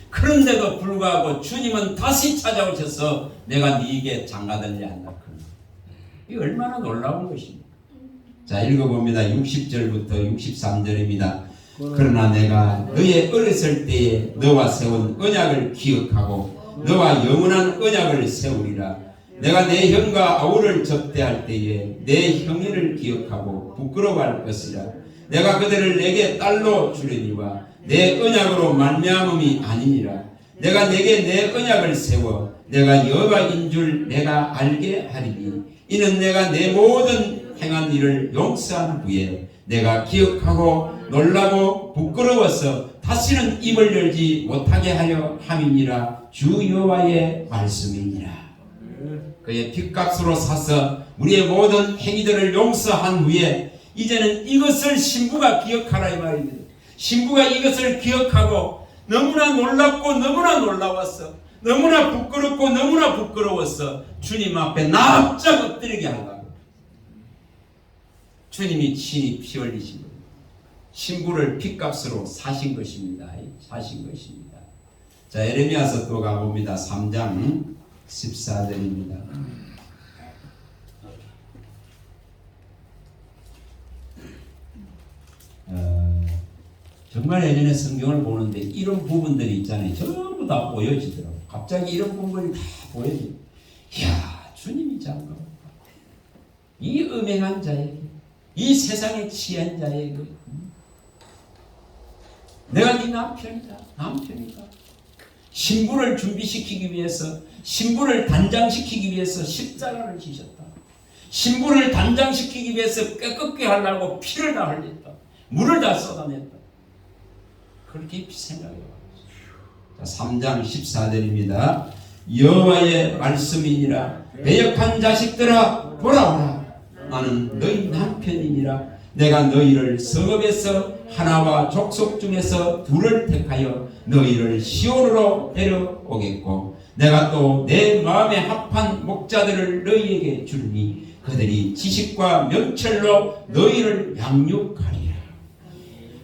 S1: 그런데도 불구하고 주님은 다시 찾아오셔서 내가 네게 장가들려 한다. 이 얼마나 놀라운 것입니까? 자, 읽어봅니다. 60절부터 63절입니다. 그러나 내가 너의 어렸을 때에 너와 세운 언약을 기억하고 너와 영원한 언약을 세우리라. 내가 내 형과 아우를 접대할 때에 내 형제를 기억하고 부끄러워할 것이라. 내가 그들을 내게 딸로 주려니와 내 언약으로 말미암음이 아니니라. 내가 내게 내 언약을 세워 내가 여호와인 줄 내가 알게 하리니 이는 내가 내 모든 행한 일을 용서한 후에 내가 기억하고 놀라고 부끄러워서 다시는 입을 열지 못하게 하려 함이니라. 주 여호와의 말씀이니라. 그의 핏값으로 사서 우리의 모든 행위들을 용서한 후에 이제는 이것을 신부가 기억하라 이 말입니다. 신부가 이것을 기억하고 너무나 놀랍고 너무나 놀라웠어. 너무나 부끄럽고 너무나 부끄러웠어. 주님 앞에 납작 엎드리게 하려고 주님이 친히 피 흘리신 겁니다. 신부를 핏값으로 사신 것입니다. 사신 것입니다. 자, 에레미야서 또 가봅니다. 3장 14절입니다. 정말 예전에 성경을 보는데 이런 부분들이 있잖아요. 전부 다 보여지더라고요. 갑자기 이런 부분이 다 보여져요. 이야, 주님이 장가 이 음행한 자에게, 이 세상에 취한 자에게 내가 네 남편이다. 신부를 준비시키기 위해서, 신부를 단장시키기 위해서 십자가를 지셨다. 신부를 단장시키기 위해서 깨끗게 하려고 피를 다 흘렸다. 물을 다 쏟아냈다. 그렇게 깊이 생각해요. 3장 14절입니다. 여호와의 말씀이니라. 배역한 자식들아 돌아오라. 나는 너희 남편이니라. 내가 너희를 성읍에서 하나와 족속 중에서 둘을 택하여 너희를 시온으로 데려오겠고 내가 또 내 마음에 합한 목자들을 너희에게 주리니 그들이 지식과 명철로 너희를 양육하리라.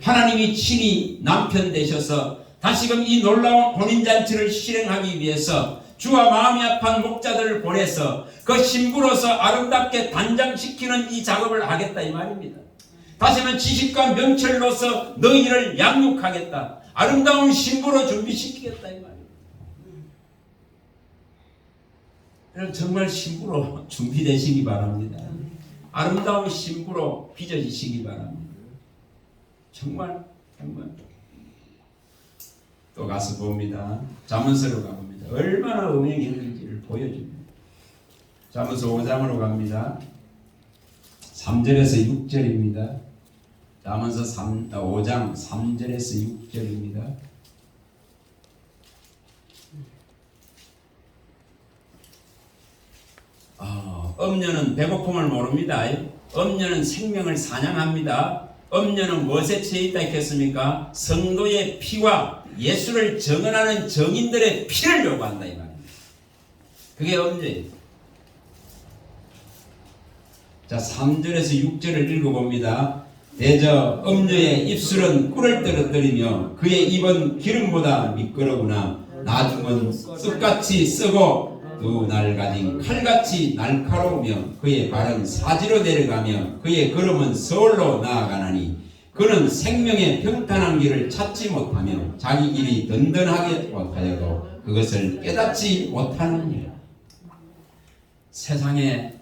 S1: 하나님이 친히 남편 되셔서 다시금 이 놀라운 혼인잔치를 실행하기 위해서 주와 마음이 합한 목자들을 보내서 그 신부로서 아름답게 단장시키는 이 작업을 하겠다 이 말입니다. 다시는 지식과 명철로서 너희를 양육하겠다. 아름다운 신부로 준비시키겠다 이 말입니다. 그럼 정말 신부로 준비되시기 바랍니다. 아름다운 신부로 빚어지시기 바랍니다. 정말 또 가서 봅니다. 잠언서로 가봅니다. 얼마나 음행했는지를 보여줍니다. 잠언서 5장으로 갑니다. 3절에서 6절입니다. 잠언서 5장 3절에서 6절입니다. 엄녀는 배고픔을 모릅니다. 엄녀는 생명을 사냥합니다. 엄녀는 무엇에 처해 있다 했겠습니까? 성도의 피와 예수를 정언하는 정인들의 피를 요구한다 이 말입니다. 그게 엄녀예요. 자, 3절에서 6절을 읽어봅니다. 대저 엄녀의 입술은 꿀을 떨어뜨리며 그의 입은 기름보다 미끄러우나 나중은 쑥같이 쓰고 두 날 가진 칼같이 날카로우며 그의 발은 사지로 내려가며 그의 걸음은 서울로 나아가나니 그는 생명의 평탄한 길을 찾지 못하며 자기 길이 든든하게 못하여도 그것을 깨닫지 못하느니라. 세상에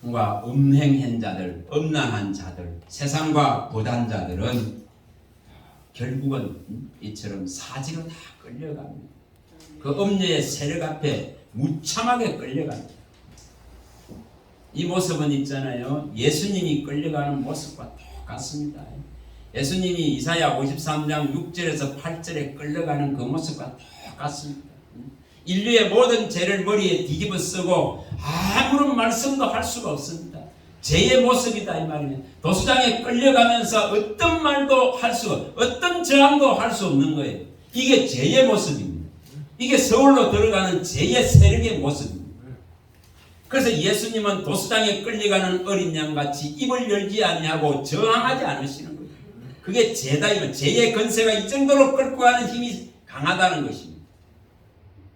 S1: 음행한 자들, 음란한 자들, 세상과 고단자들은 결국은 이처럼 사지로 다 끌려갑니다. 그 엄녀의 세력 앞에 무참하게 끌려갑니다. 이 모습은 있잖아요. 예수님이 끌려가는 모습과 똑같습니다. 예수님이 이사야 53장 6절에서 8절에 끌려가는 그 모습과 똑같습니다. 인류의 모든 죄를 머리에 뒤집어 쓰고 아무런 말씀도 할 수가 없습니다. 죄의 모습이다 이 말이에요. 도수장에 끌려가면서 어떤 말도 할 수, 어떤 저항도 할 수 없는 거예요. 이게 죄의 모습입니다. 이게 서울로 들어가는 죄의 세력의 모습입니다. 그래서 예수님은 도수장에 끌려가는 어린 양같이 입을 열지 아니하고 저항하지 않으시는 거예요. 그게 죄다. 이건 죄의 건세가 이 정도로 끌고 가는 힘이 강하다는 것입니다.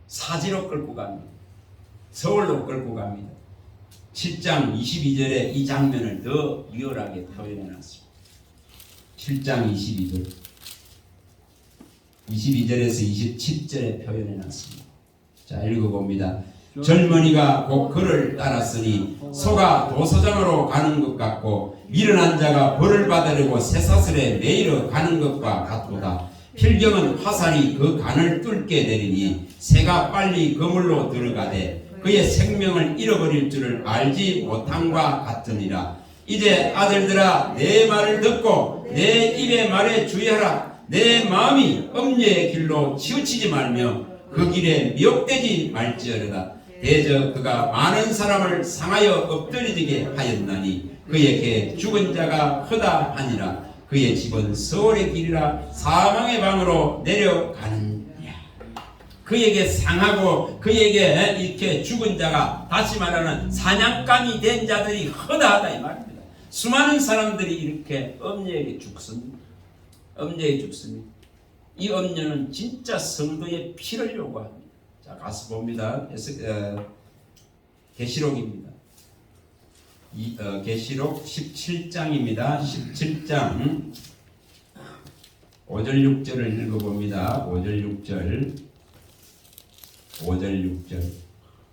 S1: 사지로 끌고 갑니다. 서울로 끌고 갑니다. 7장 22절에 이 장면을 더 리얼하게 표현해 놨습니다. 7장 22절에서 27절에 표현해 놨습니다. 자, 읽어봅니다. 젊은이가 곧 그를 따랐으니 소가 도서장으로 가는 것 같고 미련한 자가 벌을 받으려고 쇠사슬에 매이러 가는 것과 같도다. 필경은 화살이 그 간을 뚫게 되리니 새가 빨리 그물로 들어가되 그의 생명을 잃어버릴 줄을 알지 못함과 같으니라. 이제 아들들아, 내 말을 듣고 내 입의 말에 주의하라. 내 마음이 엄녀의 길로 치우치지 말며 그 길에 미혹되지 말지어다. 대저 그가 많은 사람을 상하여 엎드리게 하였나니 그에게 죽은 자가 크다 하니라. 그의 집은 서울의 길이라 사망의 방으로 내려가느니라. 그에게 상하고 그에게 이렇게 죽은 자가, 다시 말하는 사냥감이 된 자들이 허다하다 이 말입니다. 수많은 사람들이 이렇게 엄녀에게 죽습니다. 엄녀에게 죽습니다. 이 엄녀는 진짜 성도의 피를 요구합니다. 자, 가서 봅니다. 계시록입니다. 계시록 17장입니다. 17장 5절 6절을 읽어봅니다. 5절 6절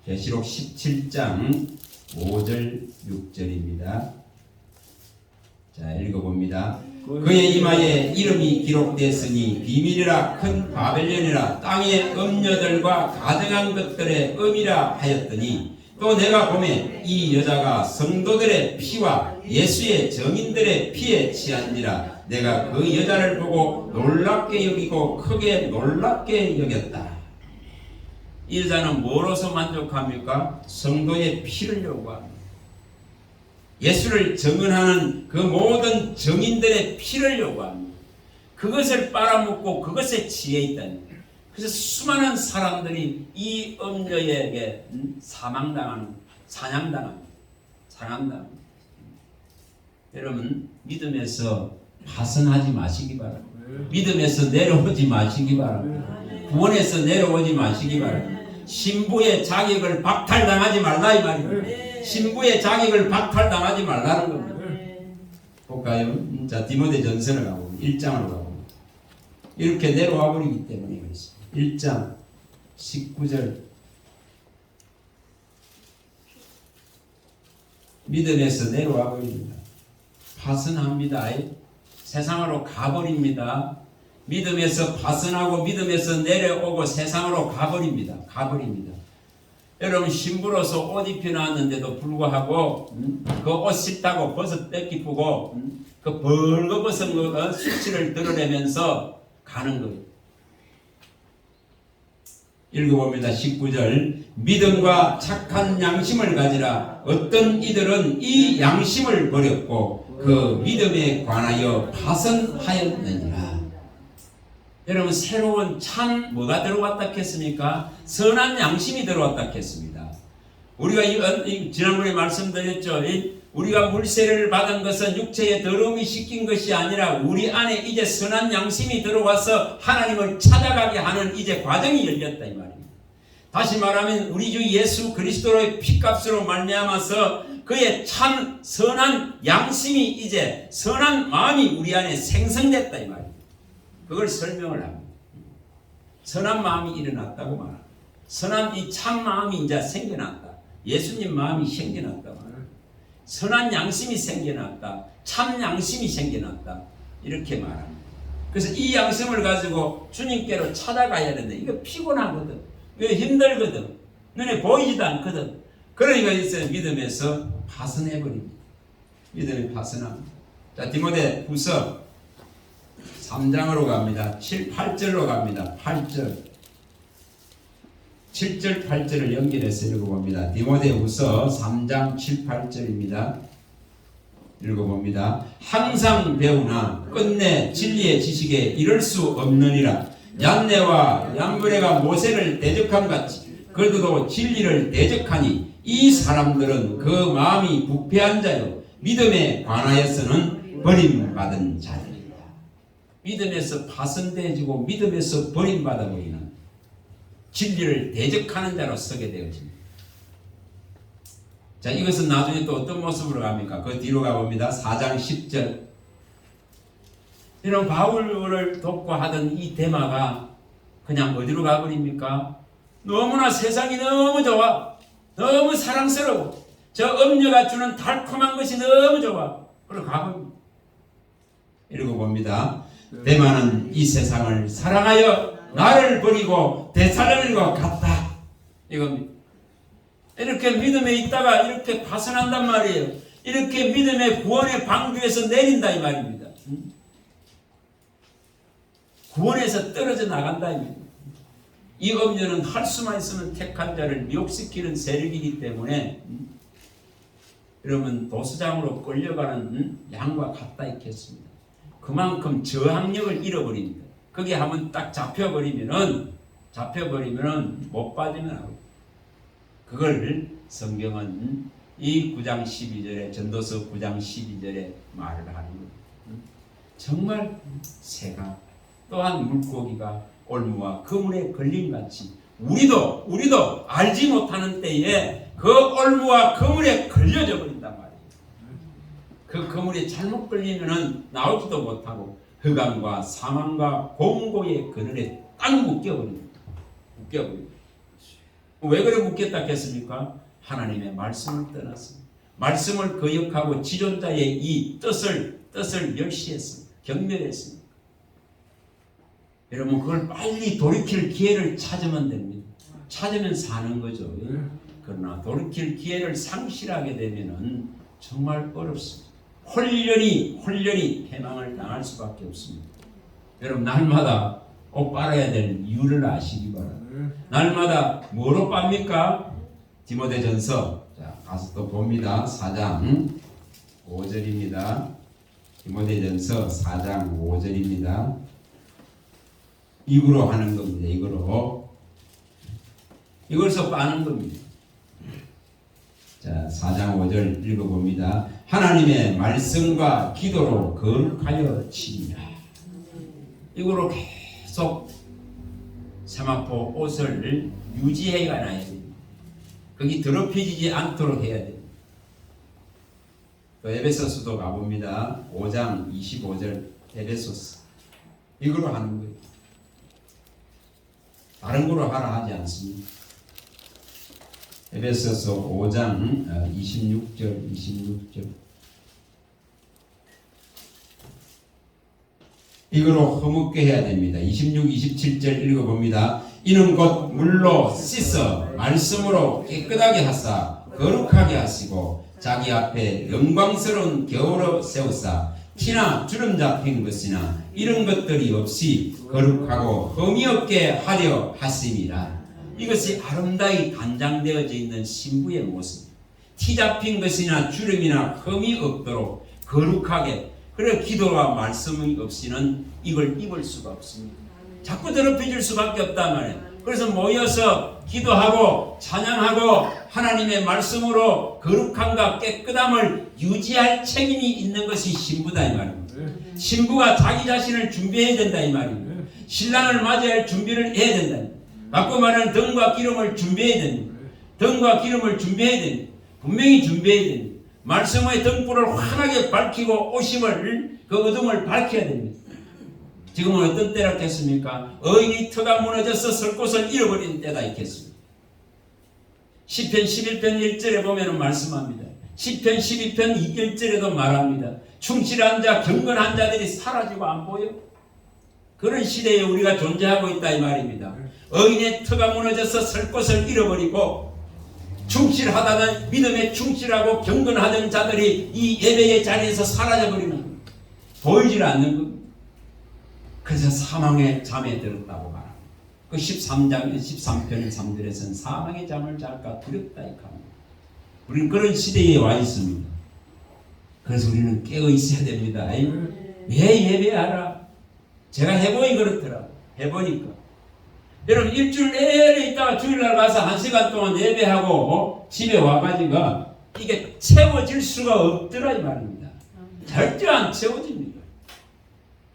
S1: 계시록 17장 5절 6절입니다. 자, 읽어봅니다. 그의 이마에 이름이 기록됐으니 비밀이라 큰 바벨론이라 땅의 음녀들과 가증한 것들의 음이라 하였더니, 또 내가 보매 이 여자가 성도들의 피와 예수의 정인들의 피에 취한지라. 내가 그 여자를 보고 놀랍게 여기고 크게 놀랍게 여겼다. 이 여자는 뭐로서 만족합니까? 성도의 피를 요구합니다. 예수를 증언하는 그 모든 정인들의 피를 요구합니다. 그것을 빨아먹고 그것에 취해 있다니. 그래서 수많은 사람들이 이 음녀에게 사망당하는, 사냥당합니다. 여러분, 믿음에서 파선하지 마시기 바랍니다. 믿음에서 내려오지 마시기 바랍니다. 구원에서 내려오지 마시기 바랍니다. 신부의 자격을 박탈당하지 말라 이 말입니다. 신부의 자격을 박탈당하지 말라는 겁니다. 볼까요? 자, 디모데전서를 가고 1장으로 가고 이렇게 내려와 버리기 때문에 그렇습니다. 1장 19절 믿음에서 내려와 버립니다. 파선합니다. 세상으로 가버립니다. 믿음에서 파선하고 믿음에서 내려오고 세상으로 가버립니다. 여러분, 신부로서 옷 입혀놨는데도 불구하고 그 옷 씹다고 버섯 뺏기쁘고 그 벌거벗은 그 수치를 드러내면서 가는 거예요. 읽어봅니다. 19절 믿음과 착한 양심을 가지라. 어떤 이들은 이 양심을 버렸고 그 믿음에 관하여 파선하였느니라. 여러분, 새로운 참 뭐가 들어왔다 했습니까? 선한 양심이 들어왔다 했습니다. 우리가 지난번에 말씀드렸죠. 우리가 물세를 받은 것은 육체의 더러움이 씻긴 것이 아니라 우리 안에 이제 선한 양심이 들어와서 하나님을 찾아가게 하는 이제 과정이 열렸다 이 말입니다. 다시 말하면 우리 주 예수 그리스도의 피값으로 말미암아서 그의 참 선한 양심이, 이제 선한 마음이 우리 안에 생성됐다 이 말입니다. 그걸 설명을 합니다. 선한 마음이 일어났다고 말합니다. 선한 이 참 마음이 이제 생겨났다. 예수님 마음이 생겨났다 말합니다. 선한 양심이 생겨났다. 참 양심이 생겨났다. 이렇게 말합니다. 그래서 이 양심을 가지고 주님께로 찾아가야 되는데 이거 피곤하거든. 이거 힘들거든. 눈에 보이지도 않거든. 그러니까 이제 믿음에서 파선해버립니다. 믿음이 파선합니다. 자, 디모데 후서 3장으로 갑니다. 7, 8절로 갑니다. 8절. 7절, 8절을 연결해서 읽어봅니다. 디모데후서 3장 7, 8절입니다. 읽어봅니다. 항상 배우나 끝내 진리의 지식에 이를 수 없느니라. 얀네와 얀브레가 모세를 대적함 같이 그들도 진리를 대적하니 이 사람들은 그 마음이 부패한 자요 믿음에 관하여서는 버림받은 자들이다. 믿음에서 파손되어지고 믿음에서 버림받아 버리는 진리를 대적하는 자로 서게 되어집니다. 자, 이것은 나중에 또 어떤 모습으로 갑니까? 그 뒤로 가봅니다. 4장 10절. 이런 바울을 돕고 하던 이 데마가 그냥 어디로 가버립니까? 너무나 세상이 너무 좋아. 너무 사랑스러워. 저 음녀가 주는 달콤한 것이 너무 좋아. 그러고 가버립니다. 이러고 봅니다. 데마는 이 세상을 사랑하여 나를 버리고 되살리는 것 같다. 이겁니다. 이렇게 믿음에 있다가 이렇게 파손한단 말이에요. 이렇게 믿음의 구원의 방주에서 내린다 이 말입니다. 구원에서 떨어져 나간다 이 말입니다. 이 음녀는 할 수만 있으면 택한 자를 미혹시키는 세력이기 때문에 그러면 도수장으로 끌려가는 양과 같다 있겠습니다. 그만큼 저항력을 잃어버립니다. 거기에 한번 딱 잡혀버리면은 못 빠지면 하고. 그걸 성경은 이 9장 12절에 전도서 9장 12절에 말을 하는 겁니다. 정말 새가 또한 물고기가 올무와 그물에 걸린 같이 우리도 알지 못하는 때에 그 올무와 그물에 걸려져 버린단 말이에요. 그 그물에 잘못 걸리면은 나오지도 못하고 흑암과 사망과 공고의 그늘에 딱 묶여버립니다. 왜 그래 묶였다 했습니까? 하나님의 말씀을 떠났습니다. 말씀을 거역하고 지존자의 이 뜻을 멸시했습니다. 경멸했습니다. 여러분 그걸 빨리 돌이킬 기회를 찾으면 됩니다. 찾으면 사는 거죠. 그러나 돌이킬 기회를 상실하게 되면은 정말 어렵습니다. 홀연히 패망을 당할 수밖에 없습니다. 여러분 날마다 옷 빨아야 될 이유를 아시기 바랍니다. 날마다 뭐로 빱니까? 디모데전서 자 가서 또 봅니다. 4장 5절입니다. 디모데전서 4장 5절입니다. 이거로 하는 겁니다. 이걸서 빠는 겁니다. 자 4장 5절 읽어봅니다. 하나님의 말씀과 기도로 거룩하여 치리라. 이거로 계속 세마포 옷을 유지해 가야 됩니다. 거기 더럽혀지지 않도록 해야 됩니다. 또 에베소서도 가봅니다. 5장 25절 에베소서 이거로 하는 거예요. 다른 거로 하라 하지 않습니다. 에베소서 5장 26절 이거로 허물게 해야 됩니다. 26, 27절 읽어봅니다. 이는 곧 물로 씻어 말씀으로 깨끗하게 하사 거룩하게 하시고 자기 앞에 영광스러운 겨울로 세우사 티나 주름 잡힌 것이나 이런 것들이 없이 거룩하고 흠이 없게 하려 하심이라. 이것이 아름다이 단장되어져 있는 신부의 모습. 티 잡힌 것이나 주름이나 흠이 없도록 거룩하게. 그래 기도와 말씀이 없이는 이걸 입을 수가 없습니다. 자꾸 더럽혀질 수밖에 없단 말이에요. 그래서 모여서 기도하고 찬양하고 하나님의 말씀으로 거룩함과 깨끗함을 유지할 책임이 있는 것이 신부다 이 말입니다. 신부가 자기 자신을 준비해야 된다 이 말입니다. 신랑을 맞이할 준비를 해야 된다. 바꿔 말하는 등과 기름을 준비해야 됩니다. 등과 기름을 준비해야 됩니다. 분명히 준비해야 됩니다. 말씀의 등불을 환하게 밝히고 오심을 그 어둠을 밝혀야 됩니다. 지금은 어떤 때라 했습니까? 의인이 터가 무너져서 설 곳을 잃어버리는 때다 있겠습니다. 시편 11편 1절에 보면 말씀합니다. 시편 12편 1절에도 말합니다. 충실한 자, 경건한 자들이 사라지고 안 보여? 그런 시대에 우리가 존재하고 있다 이 말입니다. 의인의 터가 무너져서 설 곳을 잃어버리고 충실하다는 믿음에 충실하고 경건하던 자들이 이 예배의 자리에서 사라져버리는 겁니다. 보이질 않는 겁니다. 그래서 사망의 잠에 들었다고 말합니다. 그 13편 3절에서는 사망의 잠을 잘까 두렵다 이렇게 합니다. 우리는 그런 시대에 와 있습니다. 그래서 우리는 깨어 있어야 됩니다. 왜 예배하라? 제가 해보니 그렇더라고. 해보니까 여러분 일주일 내내 있다가 주일날 가서 1시간 동안 예배하고 집에 와가지고 이게 채워질 수가 없더라 이 말입니다. 절대 안 채워집니다.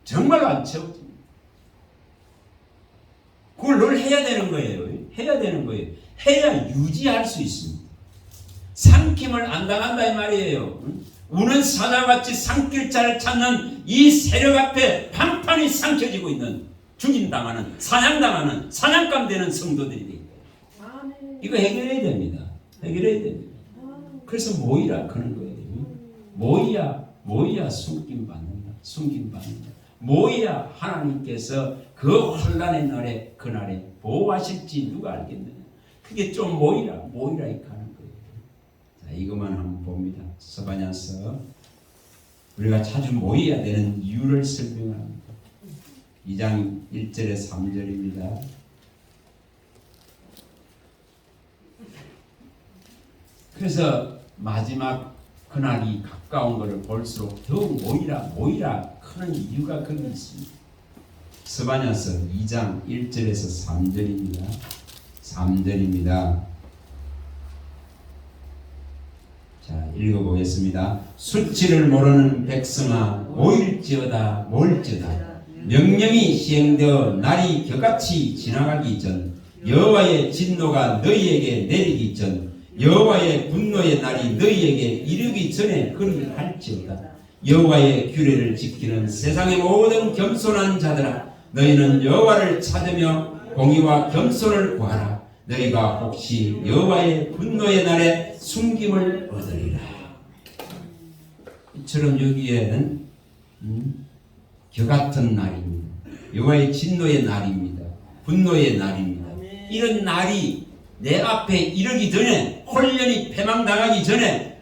S1: 정말로 안 채워집니다. 그걸 늘 해야 되는 거예요. 해야 되는 거예요. 해야 유지할 수 있습니다. 삼킴을 안 당한다 이 말이에요. 우는 사자같이 삼킬 자를 찾는 이 세력 앞에 판판이 삼켜지고 있는 죽임당하는 사냥당하는 사냥감 되는 성도들이 되겠다. 이거 해결해야 됩니다. 해결해야 됩니다. 그래서 모이라 그런 거예요. 모이야 숨김받는다. 숨김받는다. 모이야 하나님께서 그 혼란의 날에 그날에 보호하실지 누가 알겠느냐. 그게 좀 모이라 이렇게 하는 거예요. 자, 이것만 한번 봅니다. 스바냐서 우리가 자주 모여야 되는 이유를 설명합니다. 2장 1절에 3절입니다. 그래서 마지막 그날이 가까운 것을 볼수록 더욱 모이라 하는 이유가 거기 있습니다. 스바냐서 2장 1절에서 3절입니다. 3절입니다. 자, 읽어보겠습니다. 수치를 모르는 백성아 모일지어다. 명령이 시행되어 날이 겨같이 지나가기 전 여호와의 진노가 너희에게 내리기 전 여호와의 분노의 날이 너희에게 이르기 전에 그리할지어다. 여호와의 규례를 지키는 세상의 모든 겸손한 자들아 너희는 여호와를 찾으며 공의와 겸손을 구하라. 너희가 혹시 여호와의 분노의 날에 숨김을 얻으리라. 이처럼 여기에는 겨같은 날입니다. 여호와의 진노의 날입니다. 분노의 날입니다. 이런 날이 내 앞에 이르기 전에 혼련이 패망당하기 전에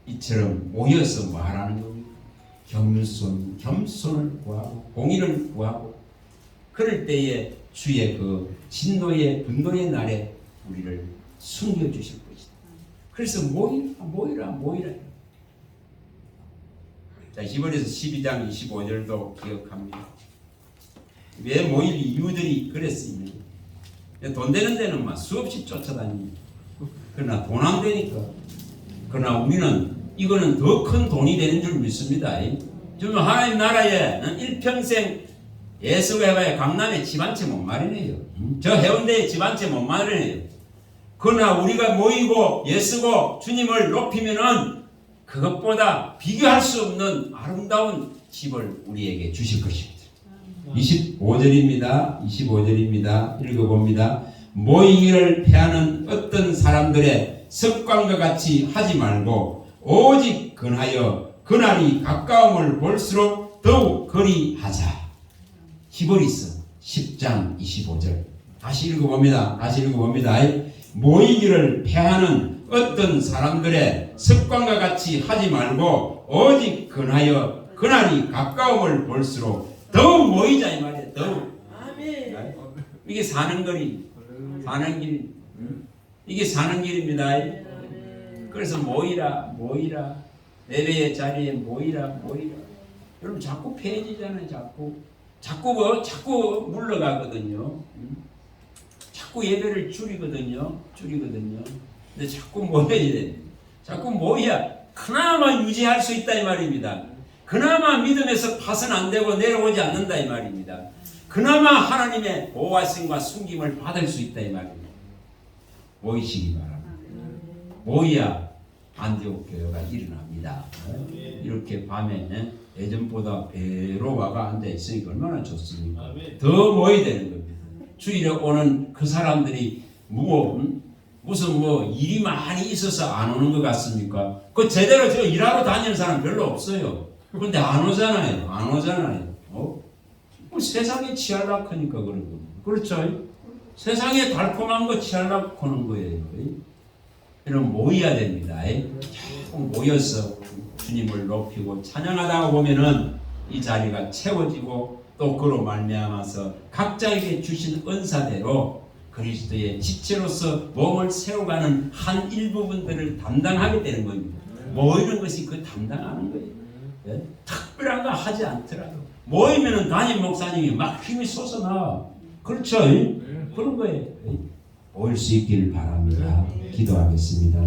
S1: 이처럼 모여서 말하는 겁니다. 겸손을 구하고 공의를 구하고 그럴 때에 주의 그 진노의 분노의 날에 우리를 숨겨주실 것이다. 그래서 모이라. 자, 히브리서 12장 25절도 기억합니다. 왜 모일 이유들이 그랬습니다. 돈 되는 데는 막 수없이 쫓아다닙니다. 그러나 돈 안 되니까. 그러나 우리는 이거는 더 큰 돈이 되는 줄 믿습니다. 정말 하나님 나라에 일평생 예수가 해봐야 강남에 집 한 채 못 마련해요. 저 해운대에 집 한 채 못 마련해요. 그러나 우리가 모이고 예수고 주님을 높이면은 그것보다 비교할 수 없는 아름다운 집을 우리에게 주실 것입니다. 25절입니다. 읽어봅니다. 모이기를 패하는 어떤 사람들의 습관과 같이 하지 말고 오직 근하여 그날이 가까움을 볼수록 더욱 그리하자. 히브리서 10장 25절 다시 읽어봅니다. 모이기를 패하는 어떤 사람들의 습관과 같이 하지 말고 오직 근하여 그날이 가까움을 볼수록 더욱 모이자 이 말이에요. 더욱. 아멘. 이게 사는 길. 이게 사는 길입니다. 그래서 모이라. 예배의 자리에 모이라. 여러분 자꾸 폐해지잖아요. 자꾸 물러가거든요. 자꾸 예배를 줄이거든요. 근데 자꾸 모여야 됩니다. 자꾸 모여야 그나마 유지할 수 있다 이 말입니다. 그나마 믿음에서 파선 안 되고 내려오지 않는다 이 말입니다. 그나마 하나님의 보호하심과 숨김을 받을 수 있다 이 말입니다. 모이시기 바랍니다. 모이야 안디옥 교회가 일어납니다. 이렇게 밤에 예전보다 배로 와가 앉아 있으니까 얼마나 좋습니까? 더 모여야 되는 겁니다. 주일에 오는 그 사람들이 무슨 일이 많이 있어서 안 오는 것 같습니까? 그 제대로 저 일하러 다니는 사람 별로 없어요. 그런데 안 오잖아요. 세상에 취하려고 하니까 그런 겁니다. 그렇죠? 세상에 달콤한 거 취하려고 하는 거예요. 이런 모여야 됩니다. 꼭 모여서 주님을 높이고 찬양하다가 보면은 이 자리가 채워지고 또 그로 말미암아서 각자에게 주신 은사대로 그리스도의 지체로서 몸을 세워가는 한 일부분들을 담당하게 되는 겁니다. 모이는 것이 그 담당하는 거예요. 특별한 거 하지 않더라도 모이면은 담임 목사님이 막 힘이 솟아나. 그렇죠? 그런 거에 올 수 있길 바랍니다. 기도하겠습니다.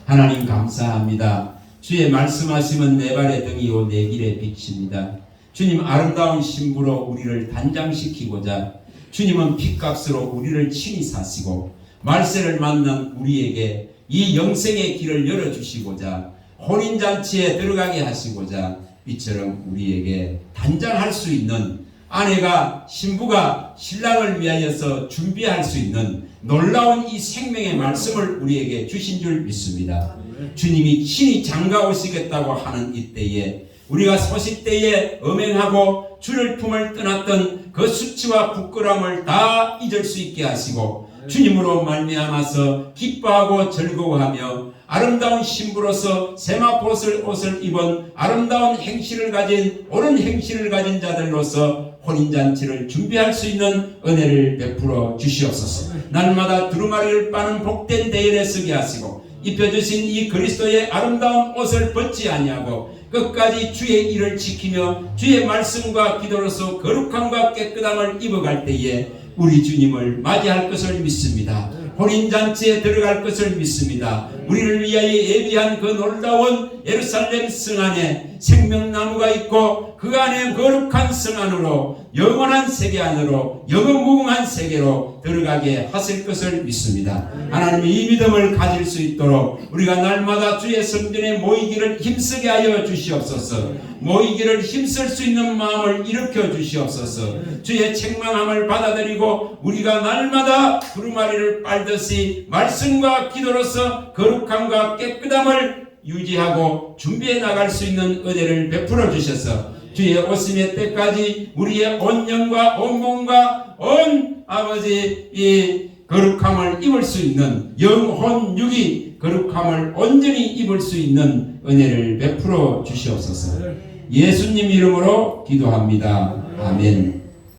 S1: 하나님 감사합니다. 주의 말씀하시면 내 발의 등이요 내 길의 빛입니다. 주님 아름다운 신부로 우리를 단장시키고자 주님은 핏값으로 우리를 친히 사시고 말세를 만난 우리에게 이 영생의 길을 열어주시고자 혼인잔치에 들어가게 하시고자 이처럼 우리에게 단장할 수 있는 아내가 신부가 신랑을 위하여서 준비할 수 있는 놀라운 이 생명의 말씀을 우리에게 주신 줄 믿습니다. 주님이 친히 장가 오시겠다고 하는 이때에 우리가 소식때에 음행하고 주를 품을 떠났던 그 수치와 부끄러움을 다 잊을 수 있게 하시고 주님으로 말미암아서 기뻐하고 즐거워하며 아름다운 신부로서 세마포 옷을 입은 아름다운 행실을 가진 옳은 행실을 가진 자들로서 혼인잔치를 준비할 수 있는 은혜를 베풀어 주시옵소서. 날마다 두루마리를 빠는 복된 대열에 서게 하시고 입혀주신 이 그리스도의 아름다운 옷을 벗지 아니하고 끝까지 주의 일을 지키며 주의 말씀과 기도로서 거룩함과 깨끗함을 입어갈 때에 우리 주님을 맞이할 것을 믿습니다. 혼인잔치에 들어갈 것을 믿습니다. 우리를 위하여 예비한 그 놀라운 예루살렘 성 안에 생명나무가 있고 그 안에 거룩한 성 안으로 영원한 세계 안으로 영원무궁한 세계로 들어가게 하실 것을 믿습니다. 하나님의 이 믿음을 가질 수 있도록 우리가 날마다 주의 성전에 모이기를 힘쓰게 하여 주시옵소서. 모이기를 힘쓸 수 있는 마음을 일으켜 주시옵소서. 주의 책망함을 받아들이고 우리가 날마다 두루마리를 빨듯이 말씀과 기도로서 거룩함과 깨끗함을 유지하고 준비해 나갈 수 있는 은혜를 베풀어 주셔서 주의 오심의 때까지 우리의 온 영과 온 몸과 온 아버지 이 거룩함을 입을 수 있는 영혼 육이 거룩함을 온전히 입을 수 있는 은혜를 베풀어 주시옵소서. 예수님 이름으로 기도합니다. 아멘.